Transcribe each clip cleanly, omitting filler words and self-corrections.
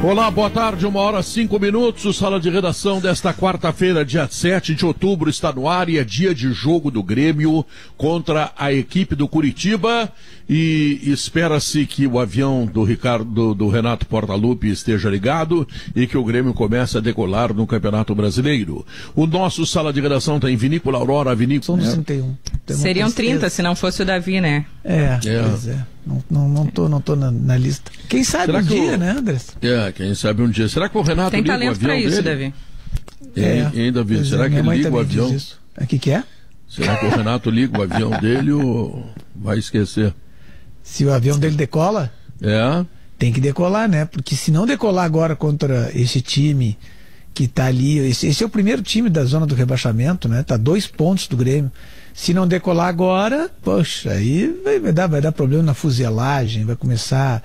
Olá, boa tarde, 1h05. O Sala de Redação desta quarta-feira, dia 7 de outubro, está no ar e é dia de jogo do Grêmio contra a equipe do Curitiba. E espera-se que o avião do Renato Portaluppi esteja ligado e que o Grêmio comece a decolar no Campeonato Brasileiro. O nosso Sala de Redação tem Vinícola Aurora, São 31. Seriam 30 se não fosse o Davi, né? Pois é. Não tô na lista. Quem sabe será um dia, né, Andrés? Quem sabe um dia. Será que o Renato tem liga o talento avião pra isso, dele? Davi? Hein, Davi? Será que ele liga o avião? O que é? Será que o Renato liga o avião dele ou vai esquecer? Se o avião dele decola? Tem que decolar, né? Porque se não decolar agora contra esse time que tá ali, esse é o primeiro time da zona do rebaixamento, né? Tá 2 pontos do Grêmio. Se não decolar agora, poxa, aí vai dar problema na fuselagem, vai começar.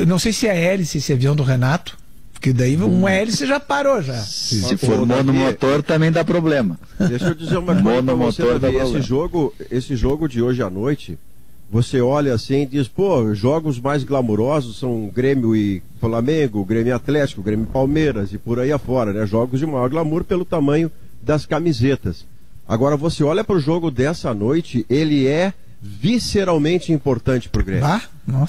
Não sei se é a hélice, esse avião do Renato, porque daí uma hélice já parou já. Se for monomotor também dá problema. Deixa eu dizer uma coisa pra você, Davi. Esse jogo de hoje à noite, você olha assim e diz, jogos mais glamurosos são Grêmio e Flamengo, Grêmio e Atlético, Grêmio e Palmeiras e por aí afora, né? Jogos de maior glamour pelo tamanho das camisetas. Agora você olha para o jogo dessa noite, ele é visceralmente importante para o Grêmio.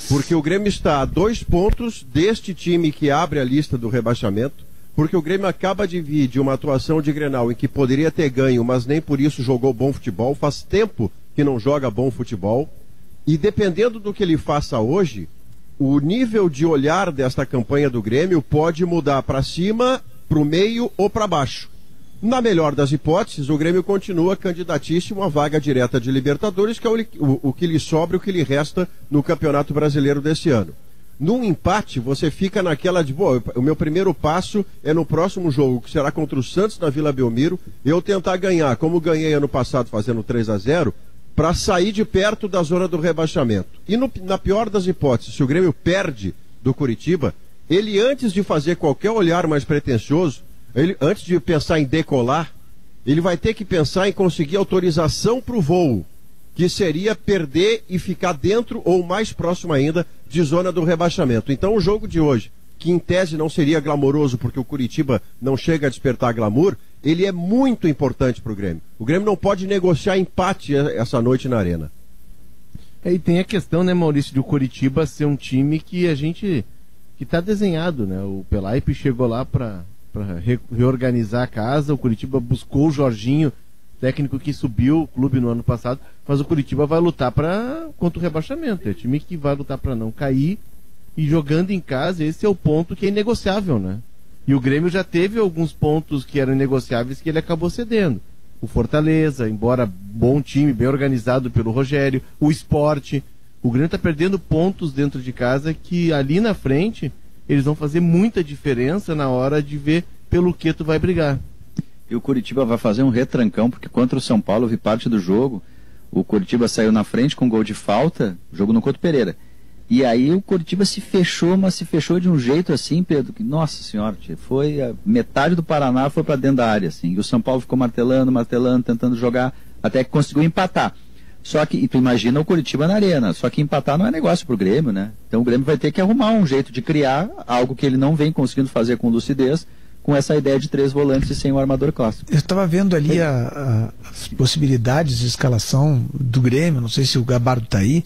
Porque o Grêmio está a 2 pontos deste time que abre a lista do rebaixamento, porque o Grêmio acaba de vir de uma atuação de Grenal em que poderia ter ganho, mas nem por isso jogou bom futebol, faz tempo que não joga bom futebol, e dependendo do que ele faça hoje, o nível de olhar desta campanha do Grêmio pode mudar para cima, para o meio ou para baixo. Na melhor das hipóteses, o Grêmio continua candidatíssimo à vaga direta de Libertadores, que é o que lhe sobra, o que lhe resta no Campeonato Brasileiro desse ano. Num empate, você fica naquela de, o meu primeiro passo é no próximo jogo, que será contra o Santos na Vila Belmiro, eu tentar ganhar, como ganhei ano passado fazendo 3-0, para sair de perto da zona do rebaixamento. E na pior das hipóteses, se o Grêmio perde do Curitiba, ele antes de fazer qualquer olhar mais pretensioso, antes de pensar em decolar, ele vai ter que pensar em conseguir autorização para o voo, que seria perder e ficar dentro ou mais próximo ainda de zona do rebaixamento. Então o jogo de hoje, que em tese não seria glamouroso porque o Curitiba não chega a despertar glamour, ele é muito importante para o Grêmio. O Grêmio não pode negociar empate essa noite na Arena. E tem a questão, né, Maurício, de o Curitiba ser um time que a gente, que está desenhado, né? O Pelaipe chegou lá para reorganizar a casa, o Curitiba buscou o Jorginho, técnico que subiu o clube no ano passado, mas o Curitiba vai lutar contra o rebaixamento, é o time que vai lutar para não cair, e jogando em casa, esse é o ponto que é inegociável, né? E o Grêmio já teve alguns pontos que eram negociáveis que ele acabou cedendo. O Fortaleza, embora bom time, bem organizado pelo Rogério, o Sport, o Grêmio está perdendo pontos dentro de casa que ali na frente eles vão fazer muita diferença na hora de ver pelo que tu vai brigar. E o Curitiba vai fazer um retrancão, porque contra o São Paulo, eu vi parte do jogo, o Curitiba saiu na frente com gol de falta, jogo no Couto Pereira. E aí o Curitiba se fechou, mas se fechou de um jeito assim, Pedro, que, nossa senhora, foi metade do Paraná foi para dentro da área, assim. E o São Paulo ficou martelando, tentando jogar, até que conseguiu empatar. Só que, e tu imagina o Curitiba na arena, só que empatar não é negócio pro Grêmio, né? Então o Grêmio vai ter que arrumar um jeito de criar algo que ele não vem conseguindo fazer com lucidez, com essa ideia de 3 volantes e sem um armador clássico. Eu estava vendo ali as possibilidades de escalação do Grêmio, não sei se o Gabardo está aí,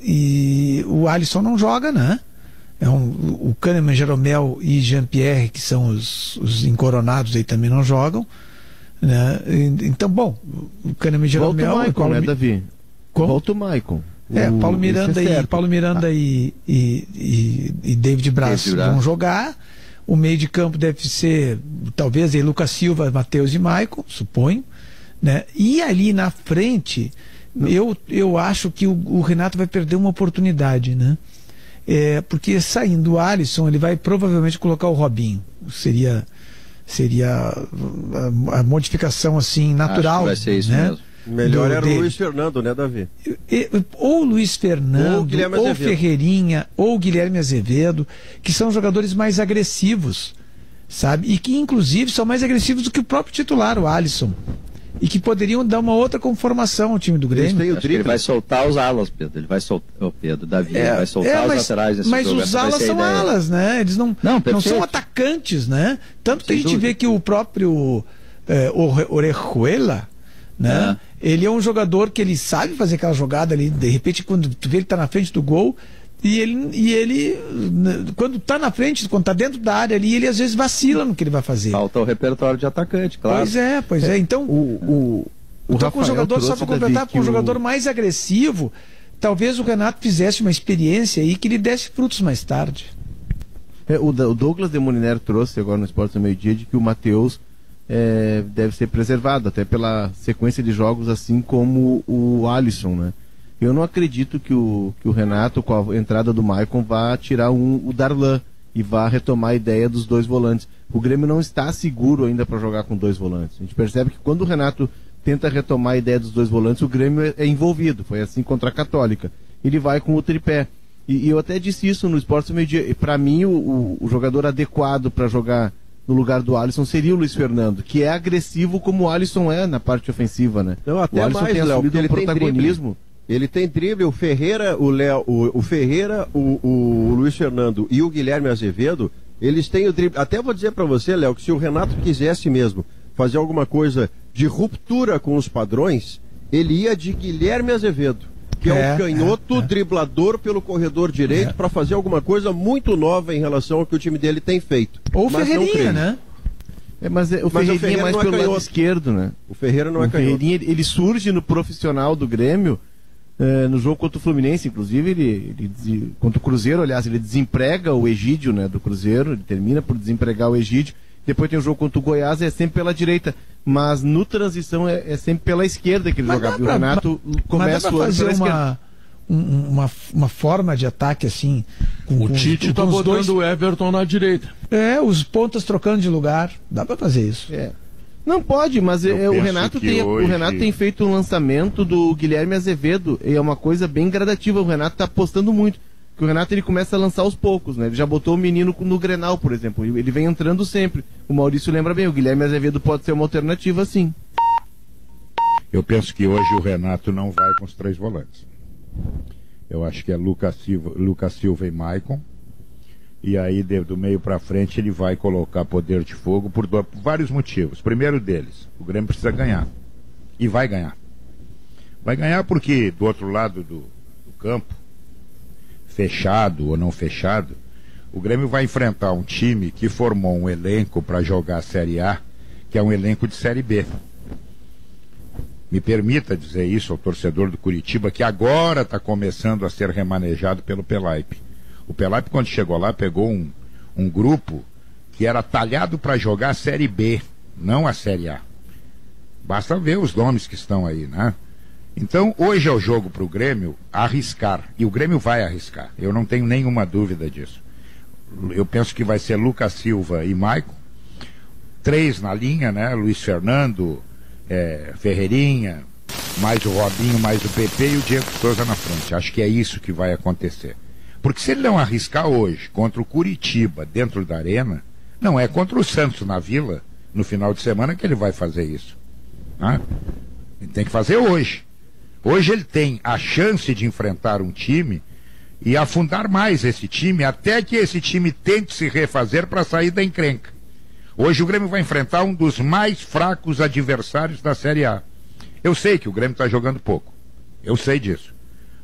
e o Alisson não joga, né? O Kahneman, Jeromel e Jean-Pierre, que são os encoronados aí, também não jogam, né? Então, bom, o Kahneman, Jeromel... Volta o Maicon, né, Davi? Volta o Maicon. Paulo Miranda e David Braz vão jogar. O meio de campo deve ser, talvez, aí, Lucas Silva, Matheus e Maicon, suponho, né? E ali na frente, eu acho que o Renato vai perder uma oportunidade, né? Porque saindo o Alisson, ele vai provavelmente colocar o Robinho. Seria a modificação assim natural. Acho que vai ser isso, né? mesmo. Melhor era o Luiz Fernando, né, Davi? Ou Luiz Fernando, ou Ferreirinha, ou Guilherme Azevedo, que são jogadores mais agressivos, sabe? E que inclusive são mais agressivos do que o próprio titular, o Alisson. e que poderiam dar uma outra conformação ao time do Grêmio. Ele vai soltar os alas, Pedro. Ele vai soltar o Pedro, Davi, ele vai soltar os laterais nesse mas jogo. Mas os alas são alas, né? Eles não são atacantes, né? Tanto que a gente vê que o próprio Orejuela, né? Ele é um jogador que ele sabe fazer aquela jogada ali, de repente quando tu vê ele tá na frente do gol, e ele quando tá na frente, quando tá dentro da área ali, ele às vezes vacila no que ele vai fazer. Falta o repertório de atacante, claro. Pois é. Então, então com o jogador, só para completar, com um jogador mais agressivo, talvez o Renato fizesse uma experiência aí que lhe desse frutos mais tarde. O Douglas de Molinero trouxe agora no Esporte do Meio-Dia de que o Matheus deve ser preservado, até pela sequência de jogos, assim como o Alisson, né? Eu não acredito que o Renato, com a entrada do Maicon, vá tirar o Darlan e vá retomar a ideia dos dois volantes. O Grêmio não está seguro ainda para jogar com dois volantes. A gente percebe que quando o Renato tenta retomar a ideia dos dois volantes, o Grêmio é envolvido. Foi assim contra a Católica. Ele vai com o tripé. E eu até disse isso no Esporte do Meio-Dia. Para mim, o jogador adequado para jogar no lugar do Alisson seria o Luiz Fernando, que é agressivo como o Alisson é na parte ofensiva, né? Não, até o Alisson mais, tem assumido um protagonismo. Ele tem drible, o Ferreira, o Léo, o Ferreira, o Luiz Fernando e o Guilherme Azevedo, eles têm o drible. Até vou dizer para você, Léo, que se o Renato quisesse mesmo fazer alguma coisa de ruptura com os padrões, ele ia de Guilherme Azevedo, que é um canhoto driblador pelo corredor direito, para fazer alguma coisa muito nova em relação ao que o time dele tem feito. Ou o Ferreirinha, né? Mas o Ferreirinha é mais pelo lado esquerdo, né? O Ferreira não é canhoto. O Ferreirinha, ele surge no profissional do Grêmio, no jogo contra o Fluminense, inclusive, ele contra o Cruzeiro, aliás, ele desemprega o Egídio, né, do Cruzeiro, ele termina por desempregar o Egídio. Depois tem o jogo contra o Goiás, é sempre pela direita, mas no transição é sempre pela esquerda que ele jogava. E o Renato começa a fazer uma forma de ataque assim. O Tite está botando o Everton na direita. Os pontas trocando de lugar. Dá para fazer isso. Não pode, mas o Renato tem feito um lançamento do Guilherme Azevedo, e é uma coisa bem gradativa. O Renato está apostando muito. Porque o Renato ele começa a lançar aos poucos, né? Ele já botou o menino no Grenal, por exemplo. Ele vem entrando sempre. O Maurício lembra bem, o Guilherme Azevedo pode ser uma alternativa, sim. Eu penso que hoje o Renato não vai com os três volantes. Eu acho que é Lucas Silva e Maicon. E aí, do meio para frente, ele vai colocar poder de fogo por vários motivos. Primeiro deles, o Grêmio precisa ganhar. E vai ganhar. Vai ganhar porque, do outro lado do campo, fechado ou não fechado, o Grêmio vai enfrentar um time que formou um elenco para jogar a Série A, que é um elenco de Série B. Me permita dizer isso ao torcedor do Curitiba, que agora está começando a ser remanejado pelo Pelaipe. O Pelaipe, quando chegou lá, pegou um grupo que era talhado para jogar a Série B, não a Série A. Basta ver os nomes que estão aí, né? Então, hoje é o jogo para o Grêmio arriscar, e o Grêmio vai arriscar, eu não tenho nenhuma dúvida disso. Eu penso que vai ser Lucas Silva e Maicon, 3 na linha, né? Luiz Fernando, Ferreirinha, mais o Robinho, mais o PP e o Diego Souza na frente. Acho que é isso que vai acontecer. Porque se ele não arriscar hoje contra o Curitiba dentro da arena, não é contra o Santos na Vila, no final de semana, que ele vai fazer isso. Né? Ele tem que fazer hoje. Hoje ele tem a chance de enfrentar um time e afundar mais esse time, até que esse time tente se refazer para sair da encrenca. Hoje o Grêmio vai enfrentar um dos mais fracos adversários da Série A. Eu sei que o Grêmio está jogando pouco. Eu sei disso.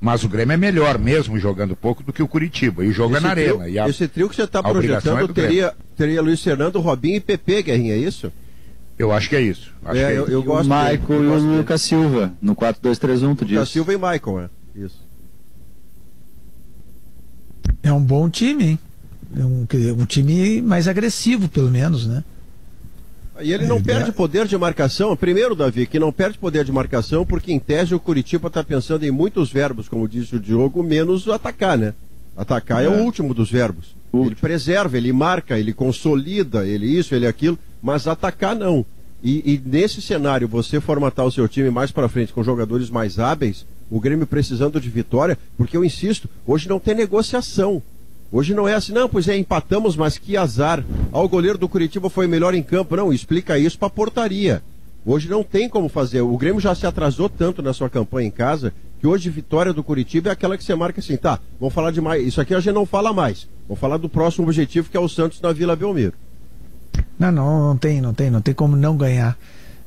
Mas o Grêmio é melhor mesmo jogando pouco do que o Curitiba. E o jogo é na arena. Esse trio que você está projetando teria Luiz Fernando, Robinho e PP, Guerrinha, é isso? Eu acho que é isso. Eu gosto do Maicon e o Lucas Silva, no 4-2-3-1, tu diz. Lucas Silva e Maicon, isso. É um bom time, hein? É um time mais agressivo, pelo menos, né? E ele não perde poder de marcação. Primeiro, Davi, que não perde poder de marcação, porque em tese o Curitiba está pensando em muitos verbos, como disse o Diogo, menos atacar, né? Atacar é o último dos verbos. Ele preserva, ele marca, ele consolida, ele isso, ele aquilo, mas atacar não. E nesse cenário, você formatar o seu time mais para frente com jogadores mais hábeis, o Grêmio precisando de vitória, porque eu insisto, hoje não tem negociação. Hoje não é assim, não, pois empatamos, mas que azar. O goleiro do Curitiba foi melhor em campo. Não, explica isso para a portaria. Hoje não tem como fazer. O Grêmio já se atrasou tanto na sua campanha em casa que hoje vitória do Curitiba é aquela que você marca assim, tá, vamos falar de mais. Isso aqui a gente não fala mais. Vamos falar do próximo objetivo, que é o Santos na Vila Belmiro. Não tem como não ganhar.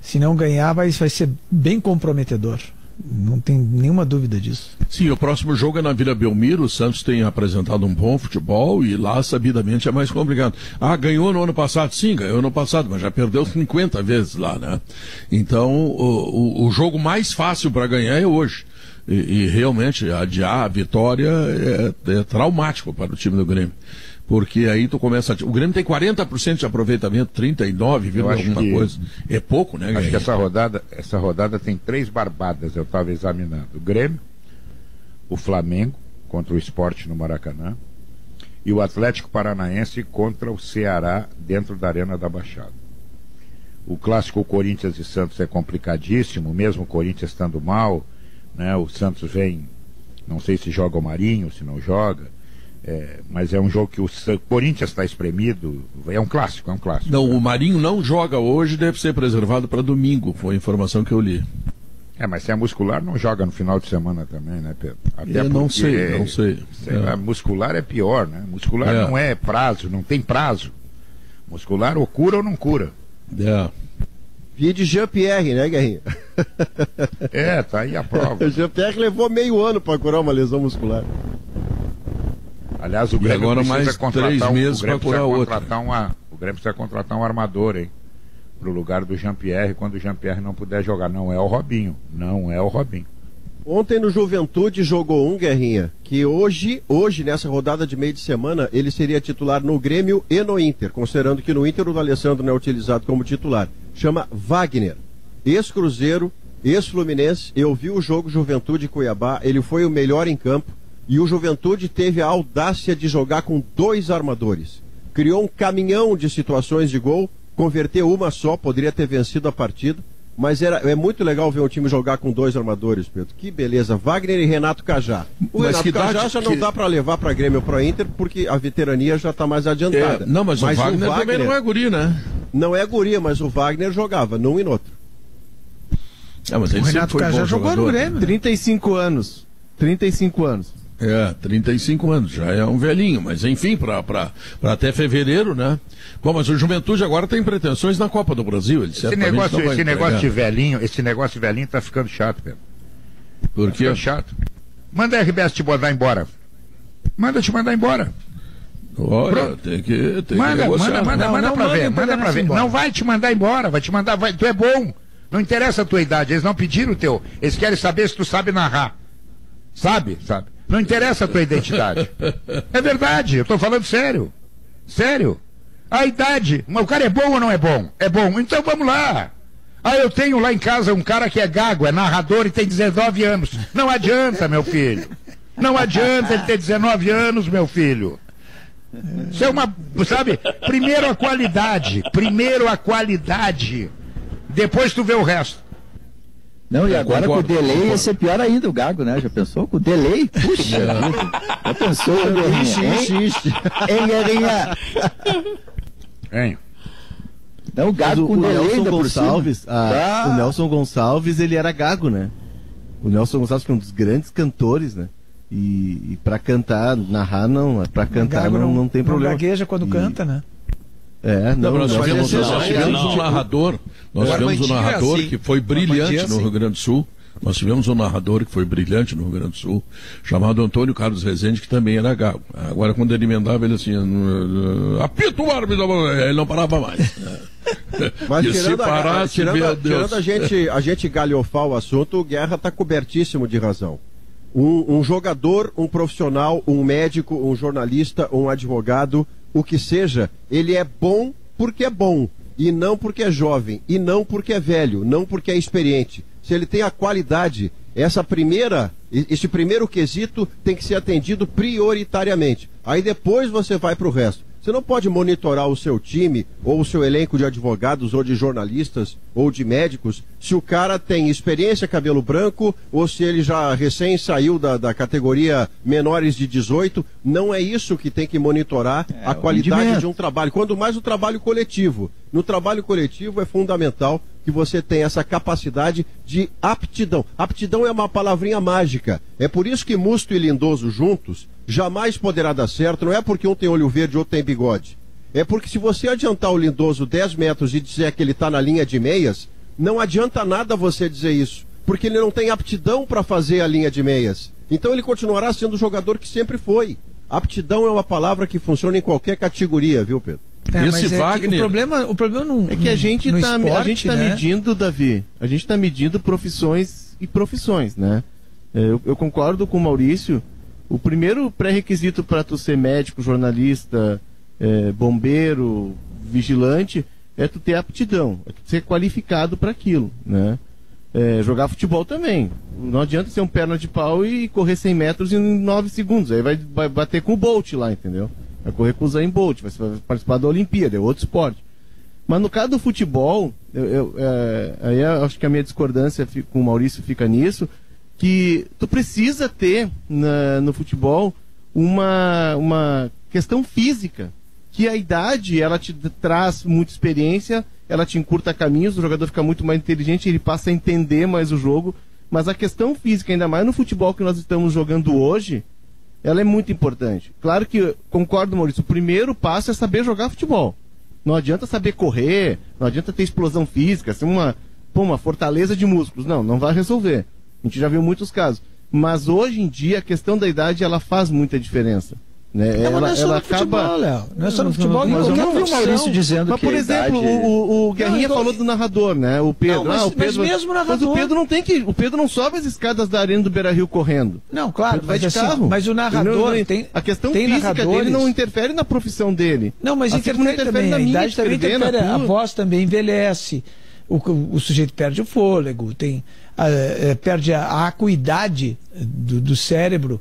Se não ganhar, vai ser bem comprometedor. Não tem nenhuma dúvida disso. Sim, o próximo jogo é na Vila Belmiro. O Santos tem apresentado um bom futebol e lá, sabidamente, é mais complicado. Ah, ganhou no ano passado? Sim, ganhou no ano passado, mas já perdeu 50 vezes lá, né? Então, o jogo mais fácil para ganhar é hoje. E realmente, adiar a vitória é traumático para o time do Grêmio. Porque aí tu começa o Grêmio tem 40% de aproveitamento, 39, alguma coisa. É pouco, né? Acho que essa rodada tem 3 barbadas, eu estava examinando. O Grêmio, o Flamengo contra o Sport no Maracanã e o Atlético Paranaense contra o Ceará dentro da Arena da Baixada. O clássico Corinthians e Santos é complicadíssimo, mesmo o Corinthians estando mal, né? O Santos vem, não sei se joga o Marinho, se não joga. Mas é um jogo que o Corinthians está espremido. É um clássico. Não, o Marinho não joga hoje, deve ser preservado para domingo, foi a informação que eu li. Mas se é muscular, não joga no final de semana também, né, Pedro? Até não sei. Muscular é pior, né? Muscular não é prazo, não tem prazo. Muscular ou cura ou não cura. Via de Jean-Pierre, né, Guerrinha? Tá aí a prova. O Jean-Pierre levou meio ano para curar uma lesão muscular. Aliás, o Grêmio agora mais 3 meses para curar outra. O Grêmio precisa contratar um armador, hein? Pro lugar do Jean-Pierre, quando o Jean-Pierre não puder jogar. Não é o Robinho. Ontem no Juventude jogou Guerrinha, que hoje, nessa rodada de meio de semana, ele seria titular no Grêmio e no Inter, considerando que no Inter o D'Alessandro não é utilizado como titular. Chama Wagner, ex-Cruzeiro, ex-Fluminense. Eu vi o jogo Juventude e Cuiabá, ele foi o melhor em campo. E o Juventude teve a audácia de jogar com 2 armadores. Criou um caminhão de situações de gol, converteu uma só, poderia ter vencido a partida. Mas é muito legal ver um time jogar com 2 armadores, Pedro. Que beleza. Wagner e Renato Cajá. Renato Cajá já não dá para levar para Grêmio ou para Inter, porque a veterania já está mais adiantada. Mas o Wagner também não é guri, né? Não é guri, mas o Wagner jogava num e no outro. Mas ele o Renato Cajá jogou no Grêmio. 35 anos. 35 anos, já é um velhinho, mas enfim, para até fevereiro, né? Bom, mas o Juventude agora tem pretensões na Copa do Brasil. Esse negócio de velhinho tá ficando chato, Pedro. Por quê? Tá chato. Manda a RBS te mandar embora. Manda te mandar embora. Olha, tem que manda pra ver. Não vai te mandar embora, vai te mandar, tu é bom. Não interessa a tua idade, eles não pediram o teu. Eles querem saber se tu sabe narrar. Sabe? Não interessa a tua identidade. É verdade, eu tô falando sério. Sério. A idade, o cara é bom ou não é bom? É bom, então vamos lá. Eu tenho lá em casa um cara que é gago, é narrador e tem 19 anos. Não adianta, meu filho. Não adianta ele ter 19 anos, meu filho. Isso é uma, sabe? Primeiro a qualidade. Depois tu vê o resto. Não, e agora com o delay ia ser pior ainda o Gago, né? Já pensou? Com o delay? Puxa, já pensou? Hein, Guerrinha? Hein? Não, o Gago com o delay ainda por cima. O Nelson Gonçalves, ele era gago, né? O Nelson Gonçalves, que é um dos grandes cantores, né? E pra cantar, narrar não, pra cantar não tem problema. Não gagueja quando canta, né? Nós tivemos um narrador, que foi brilhante no Rio Grande do Sul. Nós tivemos um narrador que foi brilhante no Rio Grande do Sul, chamado Antônio Carlos Rezende, que também era gago. Agora, quando ele emendava, ele assim, apita o árbitro, ele não parava mais. Mas tirando a gente galhofar o assunto, o Guerra está cobertíssimo de razão. Um jogador, um profissional, um médico, um jornalista, um advogado, o que seja, ele é bom porque é bom, e não porque é jovem, e não porque é velho, não porque é experiente. Se ele tem a qualidade, esse primeiro quesito tem que ser atendido prioritariamente. Aí depois você vai para o resto. Você não pode monitorar o seu time, ou o seu elenco de advogados, ou de jornalistas, ou de médicos, se o cara tem experiência cabelo branco, ou se ele já recém saiu da categoria menores de 18. Não é isso que tem que monitorar a qualidade de um trabalho. Quando mais o trabalho coletivo. No trabalho coletivo é fundamental que você tenha essa capacidade de aptidão. Aptidão é uma palavrinha mágica. É por isso que Musto e Lindoso juntos jamais poderá dar certo. Não é porque um tem olho verde e outro tem bigode. É porque se você adiantar o Lindoso 10 metros e dizer que ele está na linha de meias, não adianta nada você dizer isso. Porque ele não tem aptidão para fazer a linha de meias. Então ele continuará sendo o jogador que sempre foi. Aptidão é uma palavra que funciona em qualquer categoria, viu, Pedro? Esse Wagner... O problema não é que a gente está medindo, Davi. A gente está medindo profissões e profissões, né? Eu concordo com o Maurício. O primeiro pré-requisito para tu ser médico, jornalista, bombeiro, vigilante, é tu ter aptidão, é tu ser qualificado para aquilo, né? Jogar futebol também. Não adianta ser um perna de pau e correr 100 metros em 9 segundos. Aí vai bater com o Bolt lá, entendeu? Vai correr com o Usain Bolt, vai participar da Olimpíada, é outro esporte. Mas no caso do futebol, aí eu acho que a minha discordância com o Maurício fica nisso, que tu precisa ter no futebol uma questão física, que a idade, ela te traz muita experiência, ela te encurta caminhos, o jogador fica muito mais inteligente, ele passa a entender mais o jogo, mas a questão física, ainda mais no futebol que nós estamos jogando hoje, ela é muito importante. Claro que, concordo, Maurício, o primeiro passo é saber jogar futebol. Não adianta saber correr, não adianta ter explosão física, ser uma fortaleza de músculos. Não vai resolver. A gente já viu muitos casos. Mas hoje em dia, a questão da idade, ela faz muita diferença. Né? Não é só no futebol, Léo. Não é só no futebol. Mas eu não vi o Maurício dizendo mas, que por exemplo, o Guerrinha falou do narrador, né? O Pedro. Mas mesmo narrador. Mas o Pedro não tem que. O Pedro não sobe as escadas da Arena do Beira-Rio correndo. Não, claro. Vai de carro. Mas o narrador tem. A questão física dele não interfere na profissão dele. Não, mas interfere também. Na minha, a idade também interfere. A voz também envelhece. O sujeito perde o fôlego, perde a acuidade do cérebro.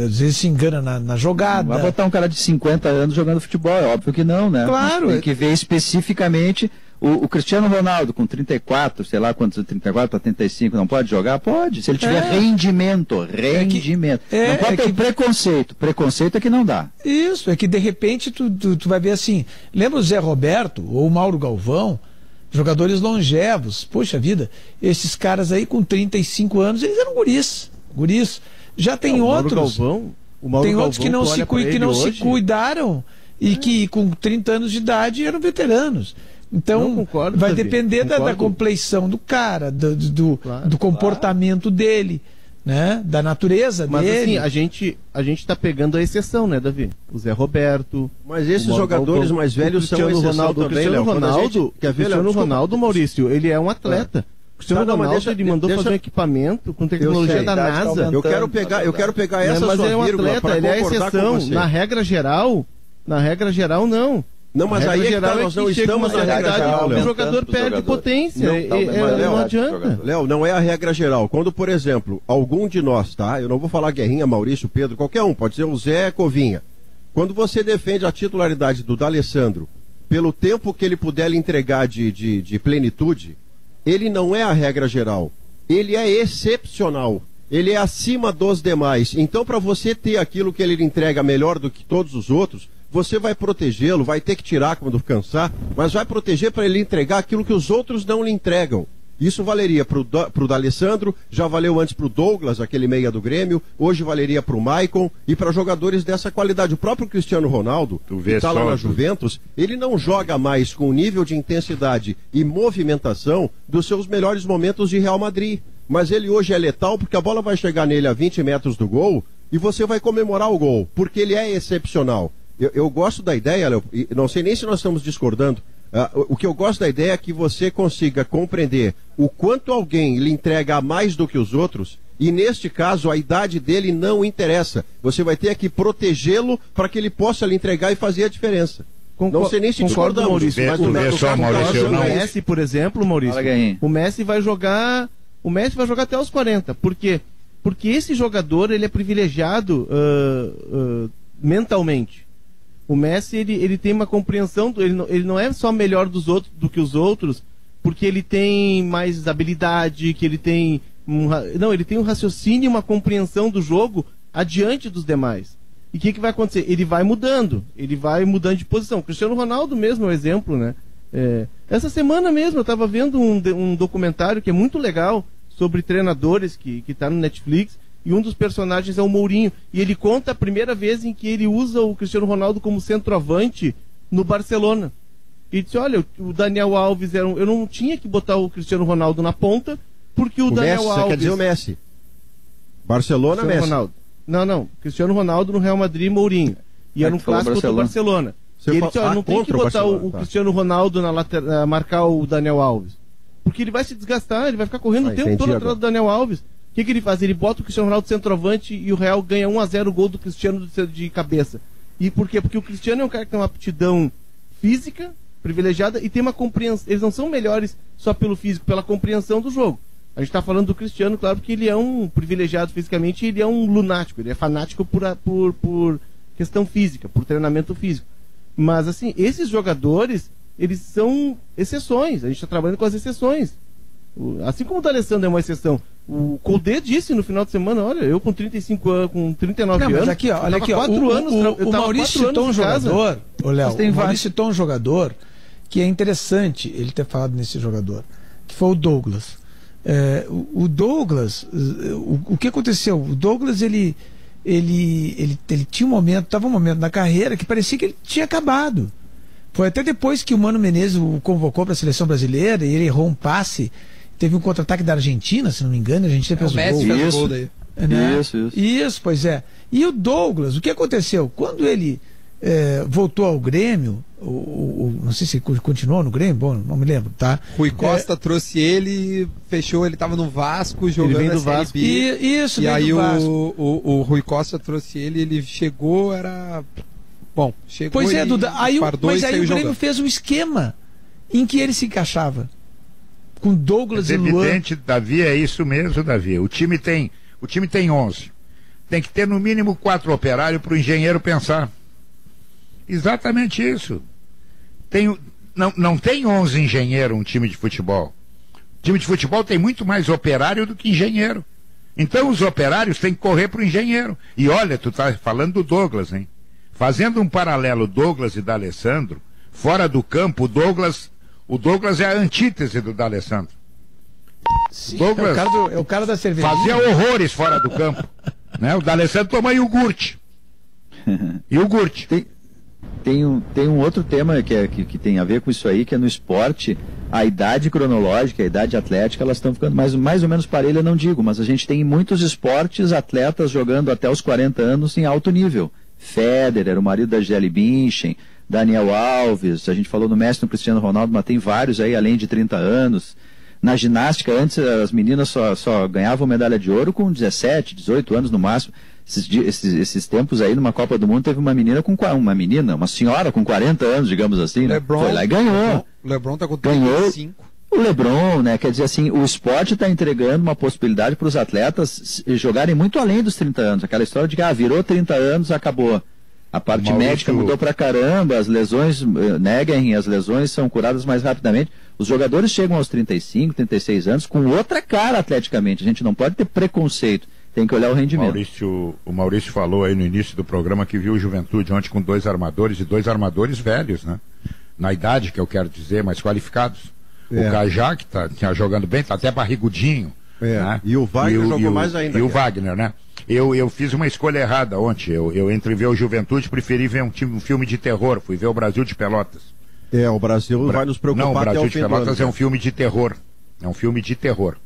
Às vezes se engana na jogada. Vai botar um cara de 50 anos jogando futebol, é óbvio que não, né? Claro. Tem que ver especificamente o Cristiano Ronaldo com 34, sei lá quantos, 34 para 35, não pode jogar? Pode, se ele tiver rendimento. Não pode ter preconceito. Preconceito é que não dá. Isso, é que de repente tu vai ver assim, lembra o Zé Roberto ou o Mauro Galvão, jogadores longevos, poxa vida, esses caras aí com 35 anos, eles eram guris. Já tem outros. Tem outros que não se cuidaram e que com 30 anos de idade eram veteranos. Então vai depender da compleição do cara, do comportamento dele, né? Da natureza dele. Mas assim, a gente está pegando a exceção, né, Davi? O Zé Roberto. Mas esses jogadores mais velhos são a exceção também, Léo. O Cristiano Ronaldo, Maurício, ele é um atleta. O Cristiano Ronaldo, ele mandou fazer um equipamento com tecnologia da NASA. Eu quero pegar essa mas sua ele é um atleta, ele é a exceção. Na regra geral, não. Não, mas aí nós não estamos na regra geral, Léo. O jogador perde potência, não adianta. Léo, não é a regra geral. Quando, por exemplo, algum de nós, tá? Eu não vou falar Guerrinha, Maurício, Pedro, qualquer um, pode ser o Zé Covinha. Quando você defende a titularidade do D'Alessandro, pelo tempo que ele puder lhe entregar de plenitude, ele não é a regra geral. Ele é excepcional. Ele é acima dos demais. Então, para você ter aquilo que ele lhe entrega melhor do que todos os outros, você vai protegê-lo, vai ter que tirar quando cansar, mas vai proteger para ele entregar aquilo que os outros não lhe entregam. Isso valeria para o D'Alessandro, já valeu antes para o Douglas, aquele meia do Grêmio, hoje valeria para o Maicon e para jogadores dessa qualidade. O próprio Cristiano Ronaldo, que está lá na Juventus, ele não joga mais com o nível de intensidade e movimentação dos seus melhores momentos de Real Madrid. Mas ele hoje é letal porque a bola vai chegar nele a 20 metros do gol e você vai comemorar o gol, porque ele é excepcional. Eu gosto da ideia, Léo, e não sei nem se nós estamos discordando. O que eu gosto da ideia é que você consiga compreender o quanto alguém lhe entrega a mais do que os outros, e neste caso a idade dele não interessa. Você vai ter que protegê-lo para que ele possa lhe entregar e fazer a diferença. Não sei nem se discordamos, Maurício, mas o Messi, por exemplo, Maurício, o Messi vai jogar até os 40. Por quê? Porque esse jogador ele é privilegiado mentalmente. O Messi, ele tem uma compreensão, ele não é só melhor do que os outros, porque ele tem mais habilidade, que ele tem... ele tem um raciocínio e uma compreensão do jogo adiante dos demais. E o que vai acontecer? Ele vai mudando de posição. O Cristiano Ronaldo mesmo é um exemplo, né? Essa semana mesmo eu estava vendo um documentário que é muito legal sobre treinadores que está no Netflix, e um dos personagens é o Mourinho, e ele conta a primeira vez em que ele usa o Cristiano Ronaldo como centroavante no Barcelona. E disse, olha, o Daniel Alves eu não tinha que botar o Cristiano Ronaldo na ponta, porque o Daniel Messi, Alves... Você quer dizer o Messi? Barcelona, Cristiano Messi? Ronaldo. Não, Cristiano Ronaldo no Real Madrid e Mourinho. E era um clássico contra o Barcelona. E ele disse, olha, não tem que botar o Cristiano Ronaldo na lateral, marcar o Daniel Alves. Porque ele vai se desgastar, ele vai ficar correndo o tempo todo atrás do Daniel Alves. O que ele faz? Ele bota o Cristiano Ronaldo centroavante e o Real ganha 1-0 o gol do Cristiano de cabeça. E por quê? Porque o Cristiano é um cara que tem uma aptidão física privilegiada e tem uma compreensão. Eles não são melhores só pelo físico, pela compreensão do jogo. A gente está falando do Cristiano, claro, porque ele é um privilegiado fisicamente e ele é um lunático, ele é fanático por questão física, por treinamento físico. Mas, assim, esses jogadores, eles são exceções. A gente está trabalhando com as exceções. Assim como o D'Alessandro é uma exceção. O Koudé disse no final de semana, olha, eu com 35 anos, com 39 anos... Mas aqui, olha aqui, o Maurício citou um jogador, Maurício citou um jogador que é interessante ele ter falado nesse jogador, que foi o Douglas. O Douglas, o que aconteceu? O Douglas, ele tinha estava um momento na carreira que parecia que ele tinha acabado. Foi até depois que o Mano Menezes o convocou para a seleção brasileira e ele errou um passe, teve um contra-ataque da Argentina, se não me engano, a Argentina fez o gol daí. Né? Isso, pois é. E o Douglas, o que aconteceu? Quando ele voltou ao Grêmio, não sei se continuou no Grêmio, bom, não me lembro, tá? Rui Costa trouxe ele, fechou, ele estava no Vasco, jogando no Vasco. Isso, e aí o Rui Costa trouxe ele chegou, chegou. Pois é, Duda, mas aí o Grêmio jogando. fez um esquema em que ele se encaixava. Com Douglas e Luan. Evidente, Davi, é isso mesmo, Davi. O time tem 11. Tem que ter no mínimo 4 operários para o engenheiro pensar. Exatamente isso. Não tem 11 engenheiros um time de futebol. O time de futebol tem muito mais operário do que engenheiro. Então os operários têm que correr para o engenheiro. E olha, tu tá falando do Douglas, hein? Fazendo um paralelo Douglas e D'Alessandro, fora do campo, o Douglas é a antítese do D'Alessandro. Sim, Douglas é o cara da cerveja. Fazia horrores fora do campo. Né? O D'Alessandro toma iogurte. Iogurte. Tem um outro tema que tem a ver com isso aí, que é no esporte, a idade cronológica, a idade atlética, elas estão ficando mais ou menos parelha, não digo, mas a gente tem em muitos esportes atletas jogando até os 40 anos em alto nível. Federer, o marido da Gisele Bündchen, Daniel Alves, a gente falou no Messi, no Cristiano Ronaldo, mas tem vários aí além de 30 anos. Na ginástica, antes as meninas só ganhavam medalha de ouro com 17, 18 anos no máximo. Esses tempos aí, numa Copa do Mundo, teve uma senhora com 40 anos, digamos assim, né? Foi lá e ganhou. O LeBron tá com 35. O LeBron, né? Quer dizer assim, o esporte está entregando uma possibilidade para os atletas jogarem muito além dos 30 anos. Aquela história de que virou 30 anos, acabou. A parte médica mudou pra caramba, as lesões, as lesões são curadas mais rapidamente. Os jogadores chegam aos 35, 36 anos com outra cara atleticamente. A gente não pode ter preconceito, tem que olhar o rendimento. O Maurício falou aí no início do programa que viu o Juventude ontem com 2 armadores, e 2 armadores velhos, né? Na idade, que eu quero dizer, mais qualificados. O Cajá, que tinha jogando bem, tá até barrigudinho. Né? E o Wagner jogou mais ainda. E o Wagner, né? Eu fiz uma escolha errada ontem. Eu entre ver o Juventude, preferi ver um filme de terror. Fui ver o Brasil de Pelotas. O Brasil vai nos preocupar. Não, o Brasil até o de Pelotas é um filme de terror. É um filme de terror.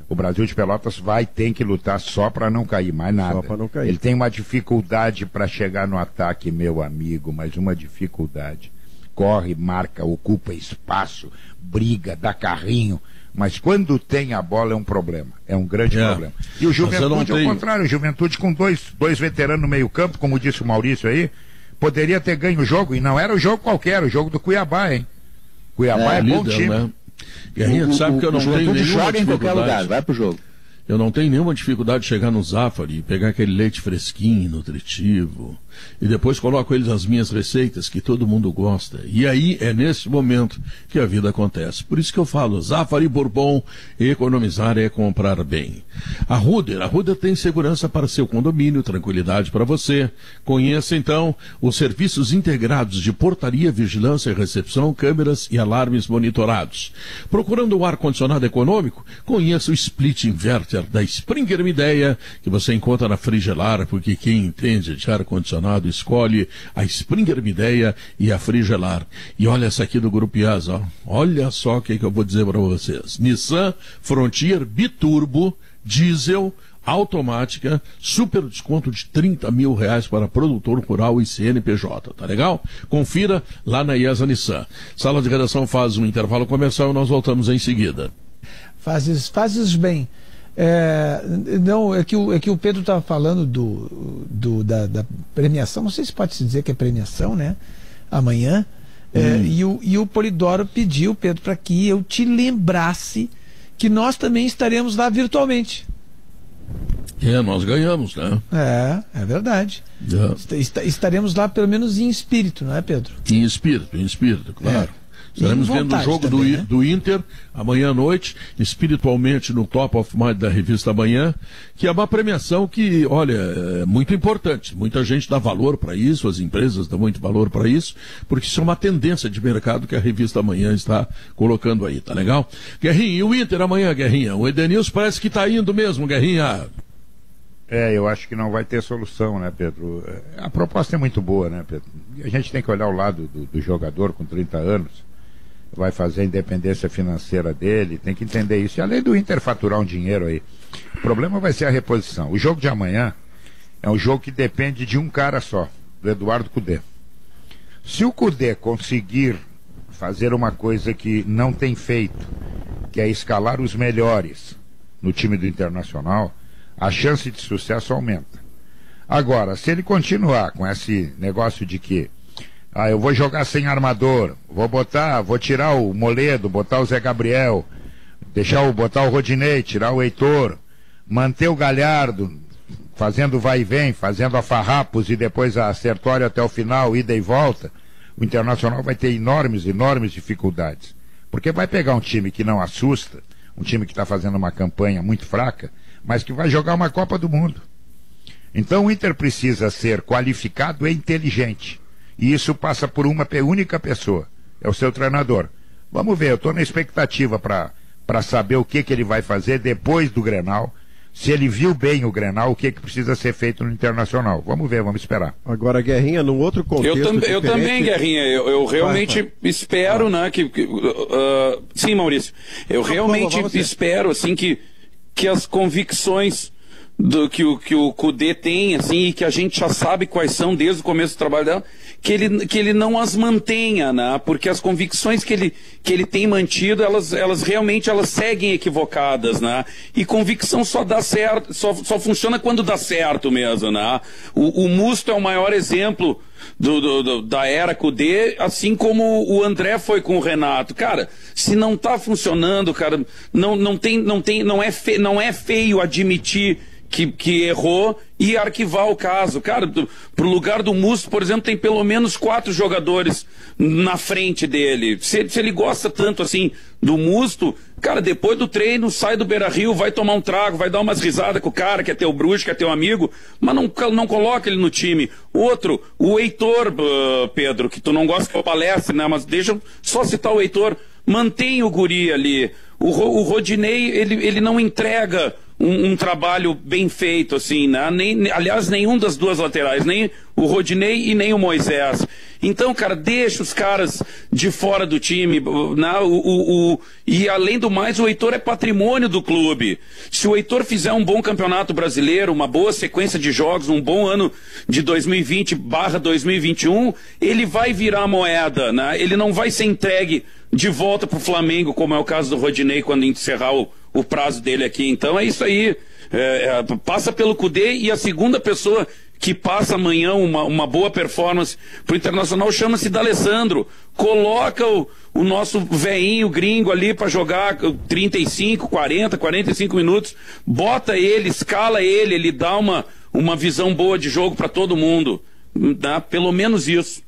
O Brasil de Pelotas tem que lutar só para não cair, mais nada. Só pra não cair. Ele tem uma dificuldade para chegar no ataque, meu amigo, mas uma dificuldade. Corre, marca, ocupa espaço, briga, dá carrinho. Mas quando tem a bola é um problema, é um grande problema. E o Juventude, ao contrário, o Juventude com dois veteranos no meio campo, como disse o Maurício aí, poderia ter ganho o jogo, e não era o jogo qualquer, o jogo do Cuiabá, hein? Cuiabá é bom time. Né? E a gente sabe que eu não tenho nenhuma joga em qualquer lugar, vai pro jogo. Eu não tenho nenhuma dificuldade de chegar no Zafari e pegar aquele leite fresquinho, nutritivo, e depois coloco eles nas minhas receitas, que todo mundo gosta. E aí é nesse momento que a vida acontece. Por isso que eu falo, Zafari Bourbon, economizar é comprar bem. A Ruder tem segurança para seu condomínio, tranquilidade para você. Conheça então os serviços integrados de portaria, vigilância e recepção, câmeras e alarmes monitorados. Procurando um ar-condicionado econômico? Conheça o Split Inverter da Springer Midea, que você encontra na Frigelar, porque quem entende de ar-condicionado escolhe a Springer Midea e a Frigelar. E olha essa aqui do Grupo IAS, ó. Olha só o que eu vou dizer para vocês. Nissan Frontier Biturbo, diesel, automática, super desconto de R$30 mil para produtor rural e CNPJ, tá legal? Confira lá na IESA Nissan. Sala de redação faz um intervalo comercial e nós voltamos em seguida. Fazes bem. Não, é que o Pedro estava falando da premiação, não sei se pode se dizer que é premiação, né? Amanhã. E o Polidoro pediu, Pedro, para que eu te lembrasse que nós também estaremos lá virtualmente. Nós ganhamos, né? É verdade. Estaremos lá pelo menos em espírito, não é, Pedro? Em espírito, claro. Estaremos vendo o jogo também, do Inter amanhã à noite, espiritualmente no Top of Mind da revista Amanhã, que é uma premiação que, olha, é muito importante. Muita gente dá valor para isso, as empresas dão muito valor para isso, porque isso é uma tendência de mercado que a revista Amanhã está colocando aí, tá legal? Guerrinha, e o Inter amanhã, Guerrinha? O Edenilson parece que está indo mesmo, Guerrinha. Eu acho que não vai ter solução, né, Pedro? A proposta é muito boa, né, Pedro? A gente tem que olhar o lado do jogador com 30 anos, vai fazer a independência financeira dele, tem que entender isso. E além do Inter faturar um dinheiro aí, o problema vai ser a reposição. O jogo de amanhã é um jogo que depende de um cara só, do Eduardo Cudê. Se o Cudê conseguir fazer uma coisa que não tem feito, que é escalar os melhores no time do Internacional, a chance de sucesso aumenta. Agora, se ele continuar com esse negócio de que eu vou jogar sem armador, vou tirar o Moledo, botar o Zé Gabriel, botar o Rodinei, tirar o Heitor, manter o Galhardo, fazendo vai e vem, fazendo a farrapos e depois a Sertório até o final, ida e volta, o Internacional vai ter enormes dificuldades. Porque vai pegar um time que não assusta, um time que está fazendo uma campanha muito fraca, mas que vai jogar uma Copa do Mundo. Então o Inter precisa ser qualificado e inteligente. E isso passa por uma única pessoa, é o seu treinador. Vamos ver, eu estou na expectativa para saber o que ele vai fazer depois do Grenal, se ele viu bem o Grenal, o que precisa ser feito no Internacional. Vamos ver, vamos esperar. Agora, Guerrinha, num outro contexto eu também, Guerrinha, eu realmente espero, né, sim, Maurício, eu realmente espero, assim, que as convicções que o Cudê tem, assim, e que a gente já sabe quais são desde o começo do trabalho dela, que ele não as mantenha, né? Porque as convicções que ele tem mantido, elas realmente seguem equivocadas, né? E convicção só dá certo, só funciona quando dá certo mesmo, né? O Musto é o maior exemplo da era Cudê, assim como o André foi com o Renato. Cara, se não tá funcionando, cara, não é feio admitir que errou e arquivar o caso. Cara, pro lugar do Musto, por exemplo, tem pelo menos 4 jogadores na frente dele. Se ele gosta tanto assim do Musto, cara, depois do treino, sai do Beira-Rio, vai tomar um trago, vai dar umas risadas com o cara, que é teu bruxo, que é teu amigo, mas não coloca ele no time. Outro, o Heitor, Pedro, que tu não gosta que eu palestre, né, mas deixa eu só citar o Heitor, mantém o guri ali. O Rodinei, ele não entrega um trabalho bem feito, assim, né? Aliás, nenhum das duas laterais, nem o Rodinei e nem o Moisés. Então, cara, deixa os caras de fora do time, né? E além do mais, o Heitor é patrimônio do clube. Se o Heitor fizer um bom campeonato brasileiro, uma boa sequência de jogos, um bom ano de 2020/2021, ele vai virar moeda, né? Ele não vai ser entregue de volta pro Flamengo, como é o caso do Rodinei quando encerrar o prazo dele aqui. Então é isso aí, passa pelo Cudê, e a segunda pessoa que passa amanhã uma boa performance pro Internacional, chama-se D'Alessandro. Coloca o nosso veinho gringo ali para jogar 35, 40, 45 minutos, bota ele, escala ele dá uma visão boa de jogo para todo mundo. Dá pelo menos isso.